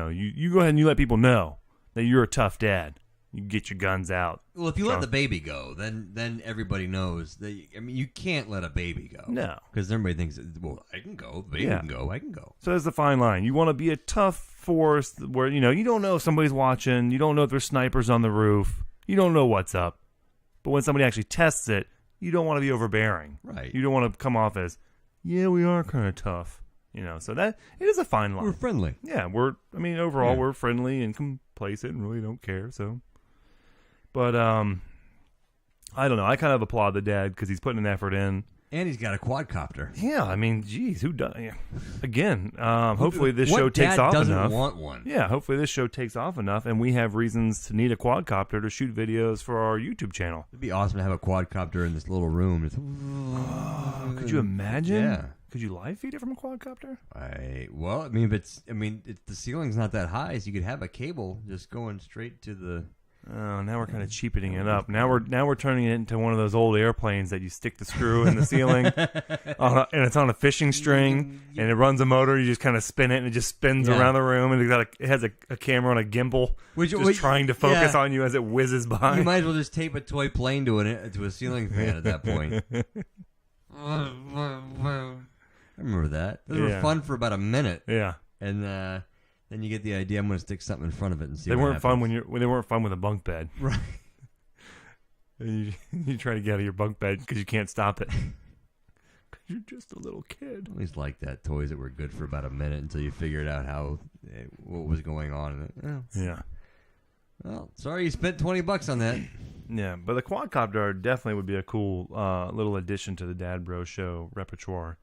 go ahead and you let people know that you're a tough dad. You get your guns out. Well, if you let the baby go, then everybody knows that. You can't let a baby go. No, because everybody thinks, well, I can go. The baby can go. I can go. So there's the fine line. You want to be a tough force where you don't know if somebody's watching. You don't know if there's snipers on the roof. You don't know what's up. But when somebody actually tests it, you don't want to be overbearing. Right. You don't want to come off as, yeah, we are kind of tough. So that it is a fine line. We're friendly. Yeah, overall we're friendly and complacent and really don't care. So, but I don't know. I kind of applaud the dad because he's putting an effort in. And he's got a quadcopter. Yeah, I mean, geez, who does? Yeah. Again, hopefully this show takes off enough. What dad doesn't want one? Yeah, hopefully this show takes off enough, and we have reasons to need a quadcopter to shoot videos for our YouTube channel. It'd be awesome to have a quadcopter in this little room. Could you imagine? Yeah. Could you live feed it from a quadcopter? The ceiling's not that high, so you could have a cable just going straight to the. Oh, now we're kind of cheapening it up. Now we're turning it into one of those old airplanes that you stick the screw in the ceiling, and it's on a fishing string, and it runs a motor. You just kind of spin it, and it just spins around the room, and it has a camera on a gimbal, trying to focus on you as it whizzes by. You might as well just tape a toy plane to a ceiling fan at that point. I remember that. Those were fun for about a minute. Yeah, and. Then you get the idea. I'm going to stick something in front of it and see. They weren't fun when they weren't fun with a bunk bed, right? And you try to get out of your bunk bed because you can't stop it. Because you're just a little kid. I always like that toys that were good for about a minute until you figured out what was going on. Yeah. Well, sorry you spent $20 on that. Yeah, but the quadcopter definitely would be a cool little addition to the DadBros show repertoire.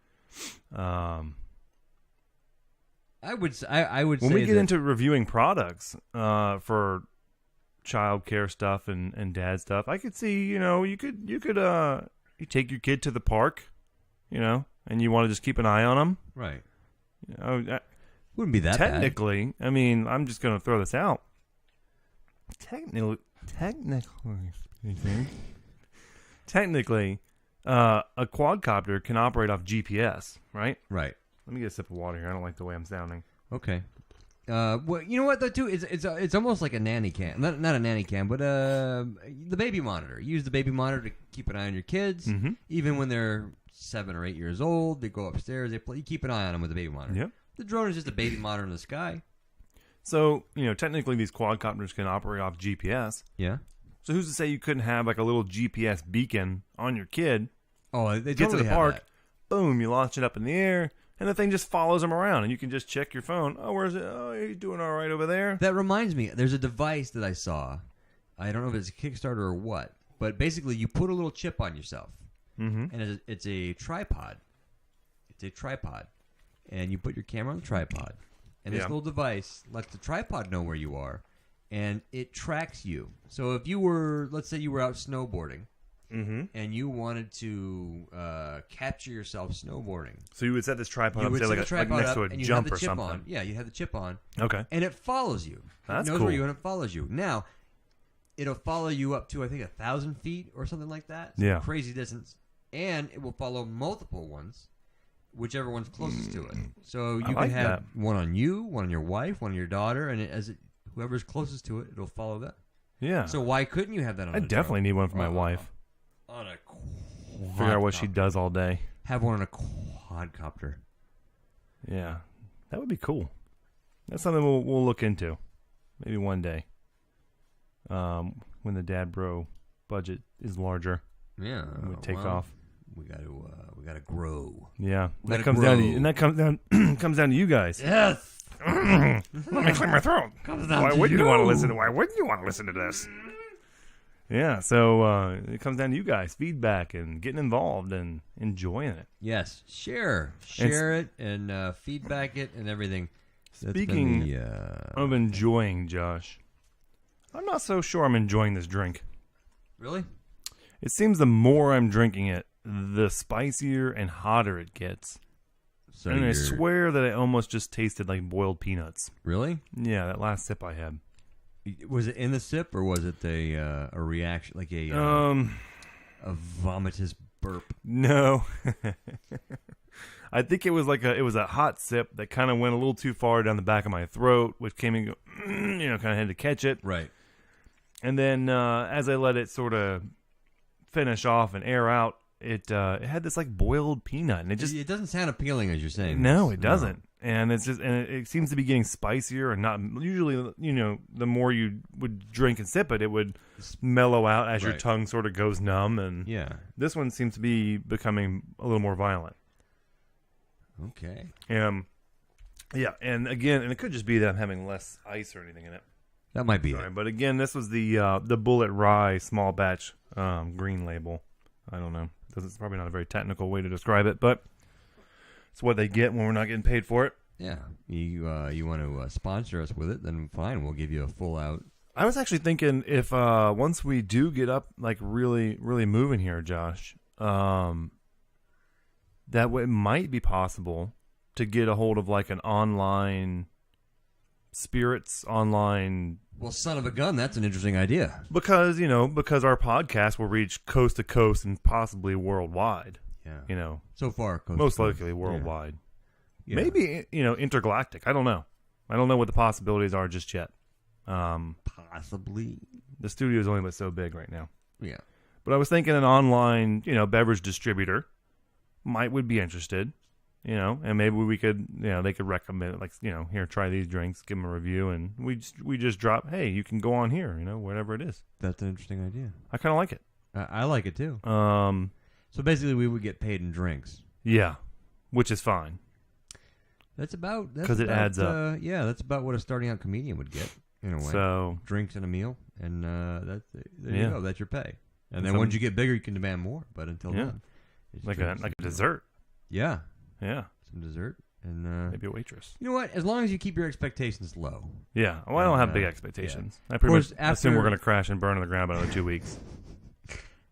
I would say when we get into reviewing products for child care stuff and dad stuff, I could see you take your kid to the park, and you want to just keep an eye on them, right? Wouldn't be that technically bad. I mean, I'm just going to throw this out. Technically a quadcopter can operate off GPS, right? Right. Let me get a sip of water here. I don't like the way I'm sounding. Okay. Well, you know what though too? It's almost like a nanny cam, not a nanny cam, but the baby monitor. You use the baby monitor to keep an eye on your kids, even when they're 7 or 8 years old. They go upstairs, they play. You keep an eye on them with the baby monitor. Yep. The drone is just a baby monitor in the sky. So technically these quadcopters can operate off GPS. Yeah. So who's to say you couldn't have like a little GPS beacon on your kid? Oh, they get totally to the park. That. Boom! You launch it up in the air. And the thing just follows him around, and you can just check your phone. Oh, where's it? Oh, he's doing all right over there. That reminds me, there's a device that I saw. I don't know if it's a Kickstarter or what, but basically you put a little chip on yourself, and it's a tripod. It's a tripod, and you put your camera on the tripod, and this little device lets the tripod know where you are, and it tracks you. So if you were, let's say you were out snowboarding, and you wanted to capture yourself snowboarding. So you would set this tripod up, say, like next to a jump or something. Yeah, you have the chip on. Okay. And it follows you. That's it knows cool. where you are and it follows you. Now, it'll follow you up to, I think, 1,000 feet or something like that. Yeah. Crazy distance. And it will follow multiple ones, whichever one's closest to it. So you can have one on you, one on your wife, one on your daughter, and whoever's closest to it, it'll follow that. Yeah. So why couldn't you have that on I definitely need one for my wife. On a figure out what she does all day. Have one on a quadcopter. Yeah, that would be cool. That's something we'll look into, maybe one day. When the DadBro budget is larger. Yeah, we take off. We gotta grow. Yeah, that comes down to you guys. Yes. Let me clear my throat. Why wouldn't you want to listen to this? Yeah, so it comes down to you guys, feedback and getting involved and enjoying it. Yes, share it and feedback it and everything. Speaking of enjoying, Josh, I'm not so sure I'm enjoying this drink. Really? It seems the more I'm drinking it, the spicier and hotter it gets. So and I swear that it almost just tasted like boiled peanuts. Really? Yeah, that last sip I had. Was it in the sip, or was it a reaction, like a vomitous burp? No, I think it was a hot sip that kind of went a little too far down the back of my throat, which came and go, kind of had to catch it. Right. And then as I let it sort of finish off and air out, it had this like boiled peanut, and it doesn't sound appealing as you're saying. No, it doesn't. No. And it seems to be getting spicier and not usually, the more you would drink and sip it, it would mellow out as your tongue sort of goes numb. And yeah, this one seems to be becoming a little more violent. Okay. Yeah, and again, and it could just be that I'm having less ice or anything in it. That might be Sorry, it. but again, this was the Bullet Rye small batch green label. I don't know. It's probably not a very technical way to describe it, but it's what they get when we're not getting paid for it. Yeah. You want to sponsor us with it, then fine. We'll give you a full out. I was actually thinking if once we do get up, like really, really moving here, Josh, that way it might be possible to get a hold of like an online spirits online. Well, son of a gun, that's an interesting idea. Because our podcast will reach coast to coast and possibly worldwide. Yeah. So far, most likely worldwide. Yeah. Maybe intergalactic. I don't know. I don't know what the possibilities are just yet. Possibly. The studio is only but so big right now. Yeah. But I was thinking an online, beverage distributor would be interested, and maybe we could, they could recommend, like, here, try these drinks, give them a review, and we just drop, hey, you can go on here, whatever it is. That's an interesting idea. I kind of like it. I like it too. So basically, we would get paid in drinks. Yeah, which is fine. That's about because it adds up. Yeah, that's about what a starting out comedian would get in a way. So drinks and a meal, and there you go. That's your pay. And then once you get bigger, you can demand more. But until then, it's like a dessert. Yeah, some dessert and maybe a waitress. You know what? As long as you keep your expectations low. Yeah. Well, I don't have big expectations. Yeah. I pretty much assume we're going to crash and burn on the ground by another 2 weeks.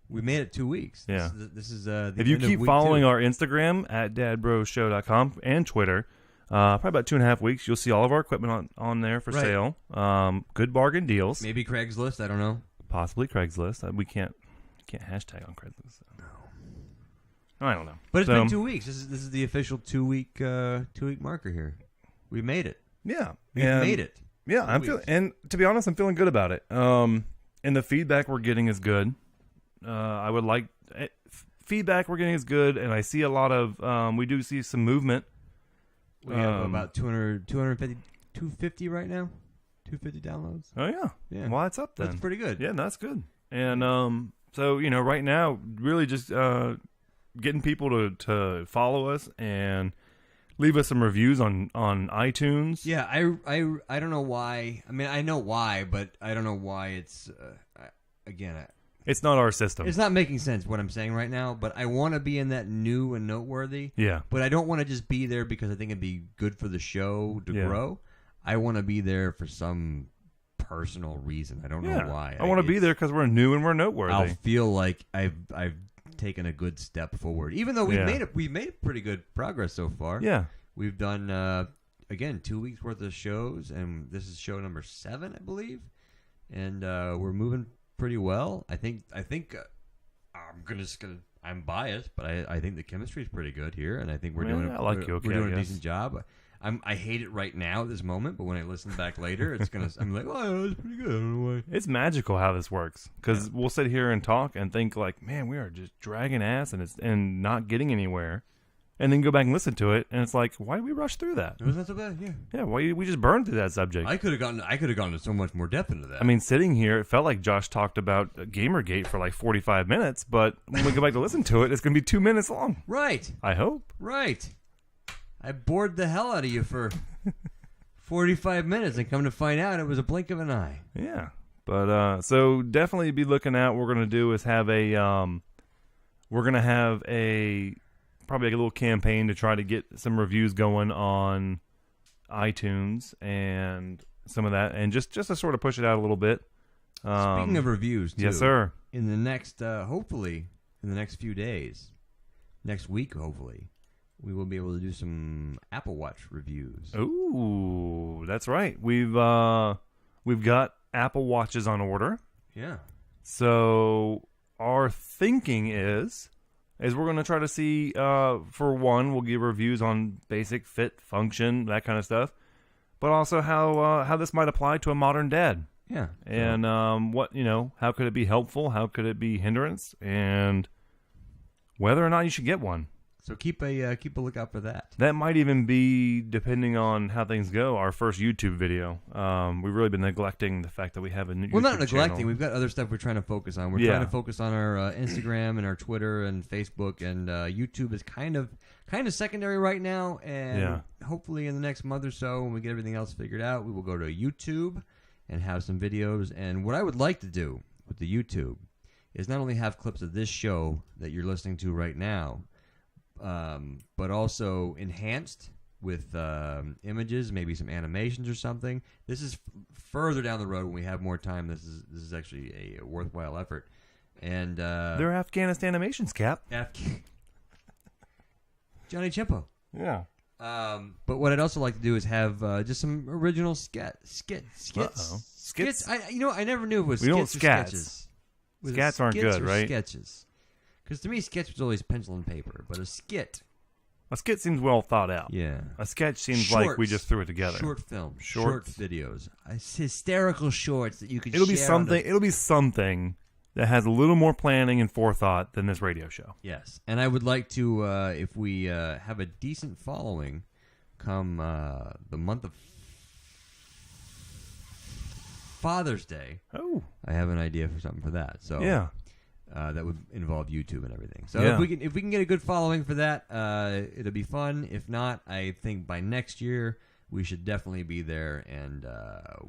We made it 2 weeks. Yeah. This is the if you keep following our Instagram at DadBrosShow.com and Twitter, probably about 2.5 weeks, you'll see all of our equipment on there for sale. Good bargain deals. Maybe Craigslist. I don't know. Possibly Craigslist. We can't hashtag on Craigslist. So. No. I don't know. But it's been 2 weeks. This is the official 2 week marker here. We made it. Yeah. We made it. Yeah. And to be honest, I'm feeling good about it. And the feedback we're getting is good. I would like feedback we're getting is good, and I see a lot of we do see some movement. We have about 250 right now. 250 downloads. Oh yeah. Yeah. Well, that's up then. That's pretty good. Yeah, that's good. And so right now, really just getting people to follow us and leave us some reviews on iTunes. Yeah, I don't know why. I mean, I know why, but I don't know why it's it's not our system. It's not making sense what I'm saying right now, but I want to be in that new and noteworthy. Yeah. But I don't want to just be there because I think it'd be good for the show to grow. I want to be there for some personal reason. I don't know why. I want to be there because we're new and we're noteworthy. I'll feel like I've taken a good step forward, even though we've made pretty good progress so far. Yeah. We've done again 2 weeks worth of shows, and this is show number 7, I believe, and we're moving pretty well. I think I'm biased, but I think the chemistry is pretty good here, and I think we're doing a decent job. I hate it right now at this moment, but when I listen back later, I'm like, oh, it was pretty good. I don't know why. It's magical how this works, because we'll sit here and talk and think like, man, we are just dragging ass and not getting anywhere. And then go back and listen to it, and it's like, why did we rush through that? It was not so bad, yeah. Yeah, why we just burned through that subject. I could have gone to so much more depth into that. I mean, sitting here, it felt like Josh talked about Gamergate for like 45 minutes, but when we go back to listen to it, it's going to be 2 minutes long. Right. I hope. Right. I bored the hell out of you for 45 minutes, and come to find out, it was a blink of an eye. Yeah. But, so definitely be looking out. What we're going to do is have probably like a little campaign to try to get some reviews going on iTunes and some of that, and just to sort of push it out a little bit. Speaking of reviews, too, yes, sir. In the next, hopefully, in the next few days, next week, hopefully, we will be able to do some Apple Watch reviews. Ooh, that's right. We've got Apple Watches on order. Yeah. So our thinking is we're going to try to see, for one, we'll give reviews on basic fit, function, that kind of stuff, but also how this might apply to a modern dad. Yeah. And how could it be helpful? How could it be hindrance? And whether or not you should get one. So keep a lookout for that. That might even be, depending on how things go, our first YouTube video. We've really been neglecting the fact that we have a new YouTube Well, not neglecting. channel. We've got other stuff we're trying to focus on. We're trying to focus on our Instagram and our Twitter and Facebook, and YouTube is kind of secondary right now. And hopefully in the next month or so, when we get everything else figured out, we will go to YouTube and have some videos. And what I would like to do with the YouTube is not only have clips of this show that you're listening to right now, but also enhanced with images, maybe some animations or something. This is further down the road when we have more time. This is actually a worthwhile effort. And they're Afghanistan animations, Cap. Johnny Chimpo. Yeah. But what I'd also like to do is have just some original skits. Skits? I never knew if it was We don't skits or scats. sketches. Was it Scats aren't skits good, or right? Sketches. Because to me, sketch was always pencil and paper, but a skit. A skit seems well thought out. Yeah. A sketch seems like we just threw it together. Short films. Short videos. Hysterical shorts that you can It'll be share something. It'll be something that has a little more planning and forethought than this radio show. Yes. And I would like to, if we have a decent following come the month of Father's Day. Oh. I have an idea for something for that. So yeah. That would involve YouTube and everything. So Yeah. if we can get a good following for that, it'll be fun. If not, I think by next year we should definitely be there, and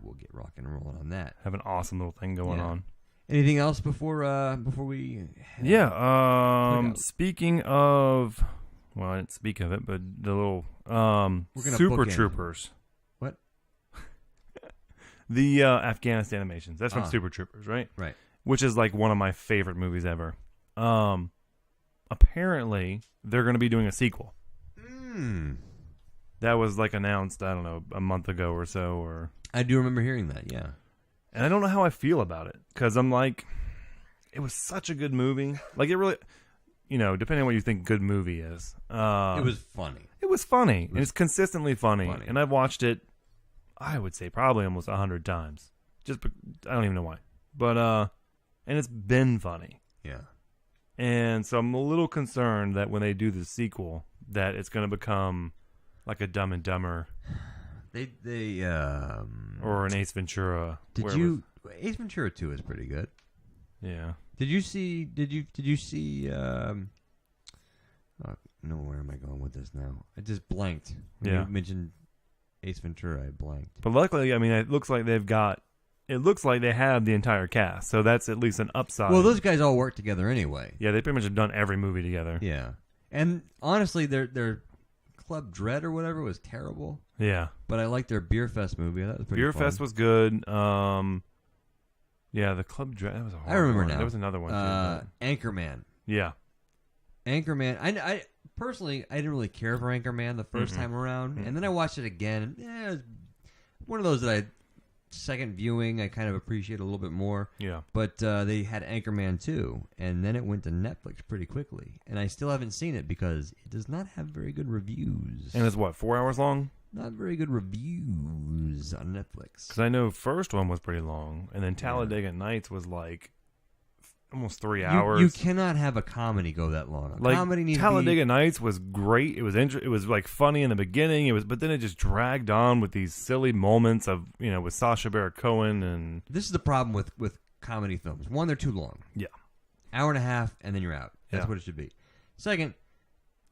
we'll get rocking and rolling on that. Have an awesome little thing going on. Anything else before we? Speaking of, well, I didn't speak of it, but the little Super Troopers. What? The Afghanistan animations. That's from Super Troopers, right? Right. Which is like one of my favorite movies ever. Apparently, they're going to be doing a sequel. That was like announced, I don't know, a month ago or so. Or I do remember hearing that, yeah. And I don't know how I feel about it, because I'm like, it was such a good movie. Like, it really, depending on what you think good movie is. It was funny. It was funny. And it's consistently funny. And I've watched it, I would say, probably almost 100 times. I don't even know why. But, and it's been funny. Yeah. And so I'm a little concerned that when they do the sequel, that it's going to become like a Dumb and Dumber. Or an Ace Ventura. Ace Ventura 2 is pretty good. Yeah. Did you see no, where am I going with this now? I just blanked. When you mentioned Ace Ventura, I blanked. But luckily, I mean, it looks like they have the entire cast, so that's at least an upside. Well, those guys all work together anyway. Yeah, they pretty much have done every movie together. Yeah. And honestly, their Club Dread or whatever was terrible. Yeah. But I liked their Beer Fest movie. That was pretty Beer fun. Fest was good. Yeah, the Club Dread, that was a horrible I remember one. now. There was another one too. Anchorman. Yeah. Anchorman. I personally, I didn't really care for Anchorman the first time around. And then I watched it again. And, it was one of those that second viewing, I kind of appreciate a little bit more. Yeah. But they had Anchorman 2, and then it went to Netflix pretty quickly. And I still haven't seen it because it does not have very good reviews. And it's what, 4 hours long? Not very good reviews on Netflix. Because I know first one was pretty long, and then Talladega Nights was like almost 3 hours. You cannot have a comedy go that long. Comedy needs Talladega Nights was great. It was like funny in the beginning. But then it just dragged on with these silly moments of with Sacha Baron Cohen and. This is the problem with comedy films. One, they're too long. Yeah. Hour and a half, and then you're out. That's Yeah. what it should be. Second,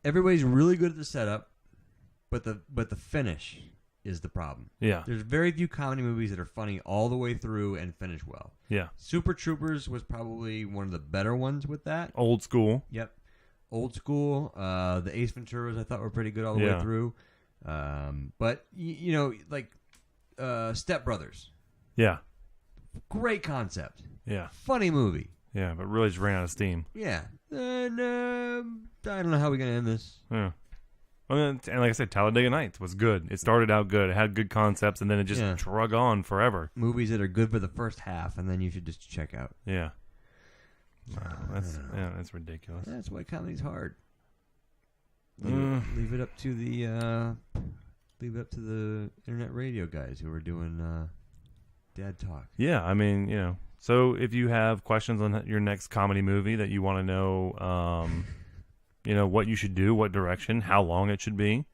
everybody's really good at the setup, but the finish is the problem. Yeah. There's very few comedy movies that are funny all the way through and finish well. Yeah. Super Troopers was probably one of the better ones with that. Old school. Yep. Old school. The Ace Venturas I thought were pretty good all the way through. But, Step Brothers. Yeah. Great concept. Yeah. Funny movie. Yeah, but really just ran out of steam. Yeah. And I don't know how we're going to end this. Yeah. And like I said, Talladega Nights was good. It started out good. It had good concepts, and then it just drug on forever. Movies that are good for the first half, and then you should just check out. Yeah. That's ridiculous. That's why comedy's hard. Leave it up to the internet radio guys who are doing Dad Talk. Yeah, I mean, So if you have questions on your next comedy movie that you want to know, what you should do, what direction, how long it should be,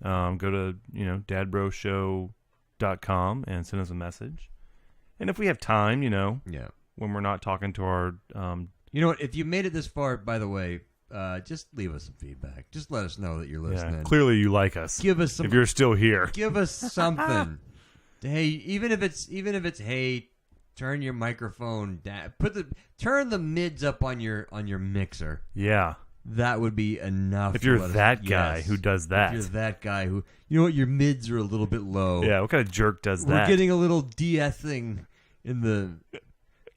go to, dadbroshow.com and send us a message. And if we have time, when we're not talking to our... you know what? If you made it this far, by the way, just leave us some feedback. Just let us know that you're listening. Yeah, clearly you like us. Give us some... If you're still here. Give us something. Hey, even if it's hey, turn your microphone down. Turn the mids up on your mixer. Yeah. That would be enough. If you're that guy who does that. If you're that guy who, your mids are a little bit low. Yeah, what kind of jerk does that? We're getting a little de-ething in the...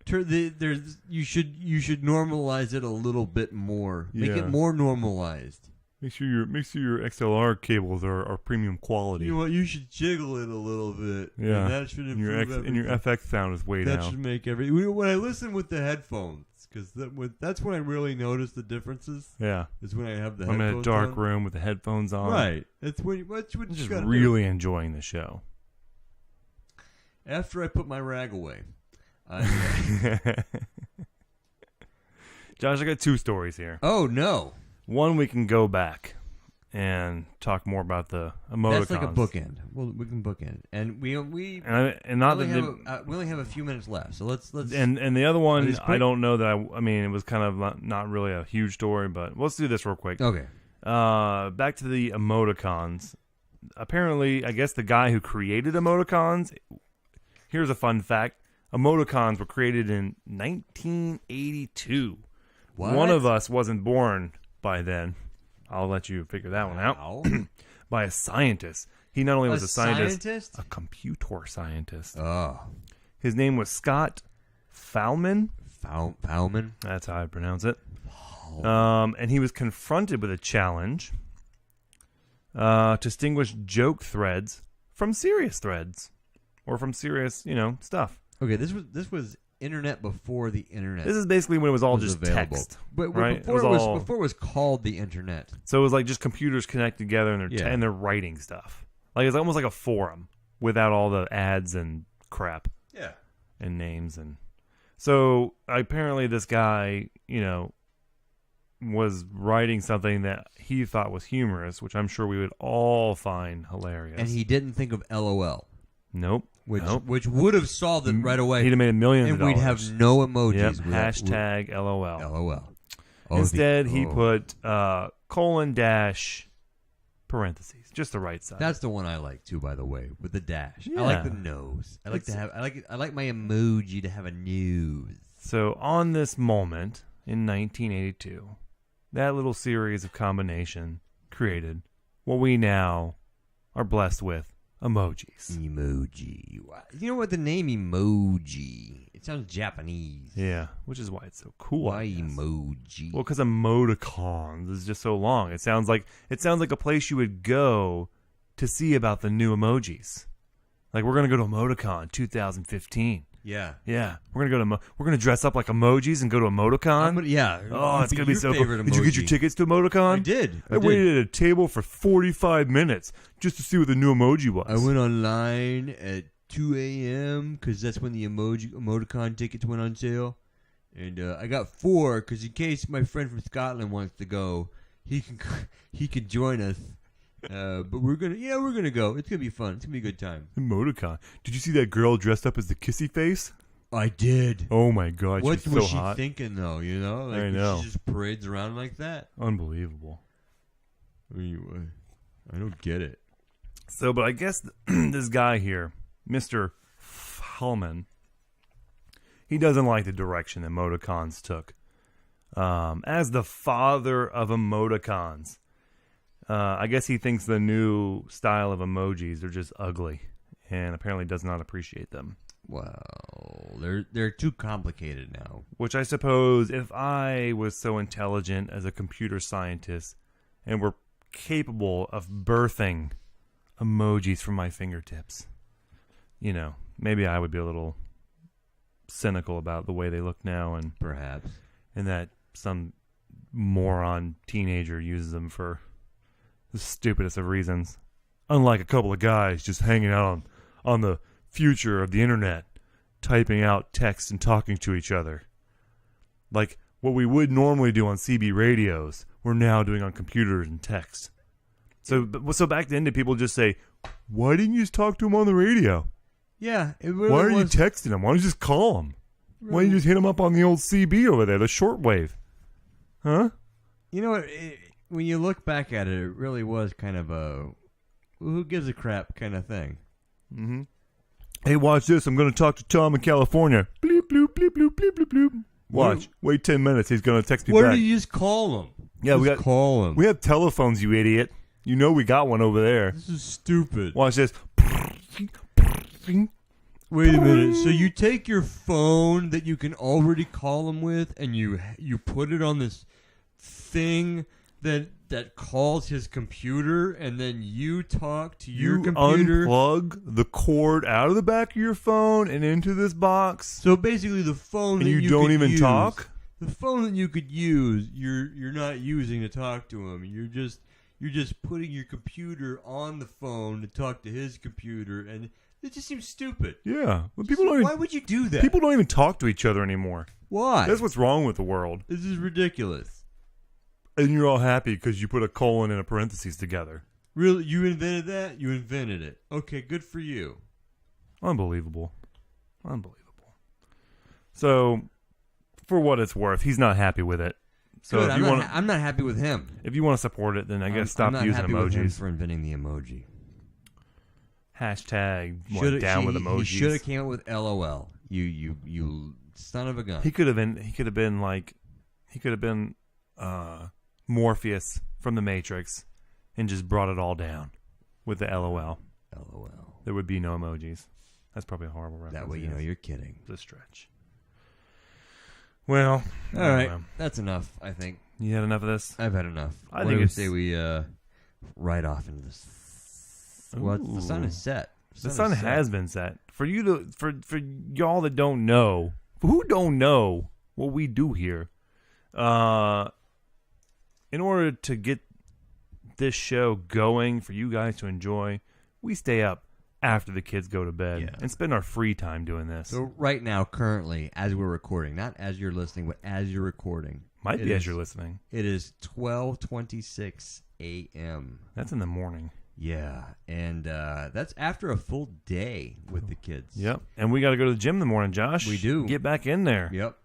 You should normalize it a little bit more. Make it more normalized. Make sure your XLR cables are premium quality. You know what? You should jiggle it a little bit. Yeah, and that should improve and your FX sound is way down. That should make when I listen with the headphones, because that's when I really notice the differences. Yeah, is when I have the. I'm headphones in a dark on. room with the headphones on. Right. That's what I'm you just gotta really do. enjoying the show. After I put my rag away. Josh, I got 2 stories here. Oh no! One, we can go back and talk more about the emoticons. That's like a bookend. Well, we can bookend, and we only have a few minutes left. So let's and the other one, I don't know that I mean, it was kind of not really a huge story, but let's do this real quick. Okay. Back to the emoticons. Apparently, I guess the guy who created emoticons. Here's a fun fact. Emoticons were created in 1982. What? One of us wasn't born by then. I'll let you figure that one out. By a scientist. He not only was a scientist, a computer scientist. Oh. His name was Scott Fahlman. Fahlman? That's how I pronounce it. And he was confronted with a challenge to distinguish joke threads from serious threads. Or from serious, stuff. Okay, this was internet before the internet. This is basically when it was all just available. text, but right? before it was called the internet. So it was like just computers connected together and they're writing stuff. Like it's almost like a forum without all the ads and crap. Yeah. And names and so apparently this guy, was writing something that he thought was humorous, which I'm sure we would all find hilarious. And he didn't think of LOL. Nope. Which would have solved it right away. He'd have made $millions. And we'd have no emojis. Yep. Hashtag LOL. LOL. Instead, he put colon dash parentheses, just the right side. That's the one I like too, by the way, with the dash. Yeah. I like the nose. I like my emoji to have a nose. So on this moment in 1982, that little series of combination created what we now are blessed with. Emojis. Emoji. You know what? The name emoji. It sounds Japanese. Yeah, which is why it's so cool. Why emoji? Well, because emoticons is just so long. It sounds like a place you would go to see about the new emojis. Like we're gonna go to Emoticon 2015. Yeah. Yeah. We're gonna dress up like emojis and go to Emoticon. Yeah. Oh, it's gonna be so cool. Emoji. Did you get your tickets to Emoticon? I did. I waited at a table for 45 minutes just to see what the new emoji was. I went online at 2 a.m. because that's when the emoticon tickets went on sale, and I got 4 because in case my friend from Scotland wants to go, he can join us. But we're gonna go. It's gonna be fun. It's gonna be a good time. Emoticon. Did you see that girl dressed up as the kissy face? I did. Oh my god, what she's was so she hot. thinking though? Like, I know. She just parades around like that. Unbelievable. I don't get it. So, but I guess this guy here, Mr. Fahlman, he doesn't like the direction emoticons took. As the father of emoticons. I guess he thinks the new style of emojis are just ugly, and apparently does not appreciate them. Well, they're too complicated now. Which I suppose, if I was so intelligent as a computer scientist, and were capable of birthing emojis from my fingertips, maybe I would be a little cynical about the way they look now, and perhaps, and that some moron teenager uses them for the stupidest of reasons. Unlike a couple of guys just hanging out on the future of the internet, typing out text and talking to each other. Like what we would normally do on CB radios, we're now doing on computers and text. So back then, did people just say, why didn't you just talk to him on the radio? Yeah, it really Why are you was. texting him? Why don't you just call him? Why don't you just hit him up on the old CB over there, the shortwave? Huh? You know what? When you look back at it, it really was kind of a who gives a crap kind of thing. Mm-hmm. Hey, watch this. I'm going to talk to Tom in California. Bleep, bloop, bleep, bloop, bleep, bloop, bloop. Watch. Wait 10 minutes. He's going to text me Why back. don't you just call him? Yeah, just call him. We have telephones, you idiot. You know we got one over there. This is stupid. Watch this. Wait a minute. So you take your phone that you can already call him with, and you put it on this thing that calls his computer, and then you talk to your computer. Unplug the cord out of the back of your phone and into this box. So basically, the phone and that you don't could even use, talk. The phone that you could use, you're not using to talk to him. You're just putting your computer on the phone to talk to his computer, and it just seems stupid. Yeah, well, why would you do that? People don't even talk to each other anymore. Why? That's what's wrong with the world. This is ridiculous. And you're all happy because you put a colon and a parentheses together. Really? You invented that? You invented it. Okay, good for you. Unbelievable. So, for what it's worth, he's not happy with it. So good. if you I'm not happy with him. If you want to support it, then I guess stop I'm not using happy with him emojis. for inventing the emoji. Hashtag Down with emojis. He should have came up with LOL. You son of a gun. He could have been Morpheus from the Matrix and just brought it all down with the LOL. LOL. There would be no emojis. That's probably a horrible reference. That way you know you're kidding. It's a stretch. Well, all right. That's enough, I think. You had enough of this? I've had enough. I think say we ride off into this. Well, the sun is set. The sun has been set. For y'all that don't know, who don't know what we do here, in order to get this show going for you guys to enjoy, we stay up after the kids go to bed and spend our free time doing this. So right now, currently, as we're recording, not as you're listening, but as you're recording. Might be as you're listening. It is 12:26 a.m. That's in the morning. Yeah, and that's after a full day with the kids. Yep, and we got to go to the gym in the morning, Josh. We do. Get back in there. Yep.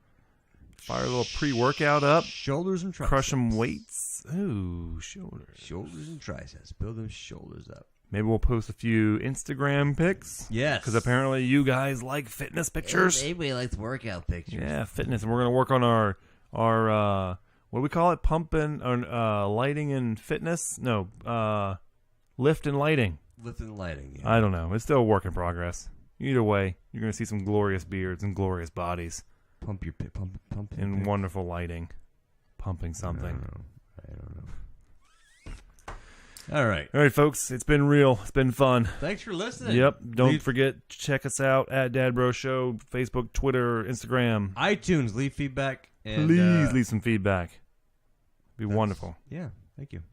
Fire a little pre-workout up. Shoulders and triceps. Crush some weights. Ooh, shoulders. Shoulders and triceps. Build those shoulders up. Maybe we'll post a few Instagram pics. Yes. Because apparently you guys like fitness pictures. Everybody likes workout pictures. Yeah, fitness. And we're going to work on our what do we call it? Pumping, lighting and fitness? No, lift and lighting. Lift and lighting, yeah. I don't know. It's still a work in progress. Either way, you're going to see some glorious beards and glorious bodies. Pump in wonderful lighting. Pumping something. I don't know. All right, folks. It's been real. It's been fun. Thanks for listening. Yep. Don't forget, check us out at DadBros Show, Facebook, Twitter, Instagram. iTunes. Leave feedback. And, please leave some feedback. Be wonderful. Yeah. Thank you.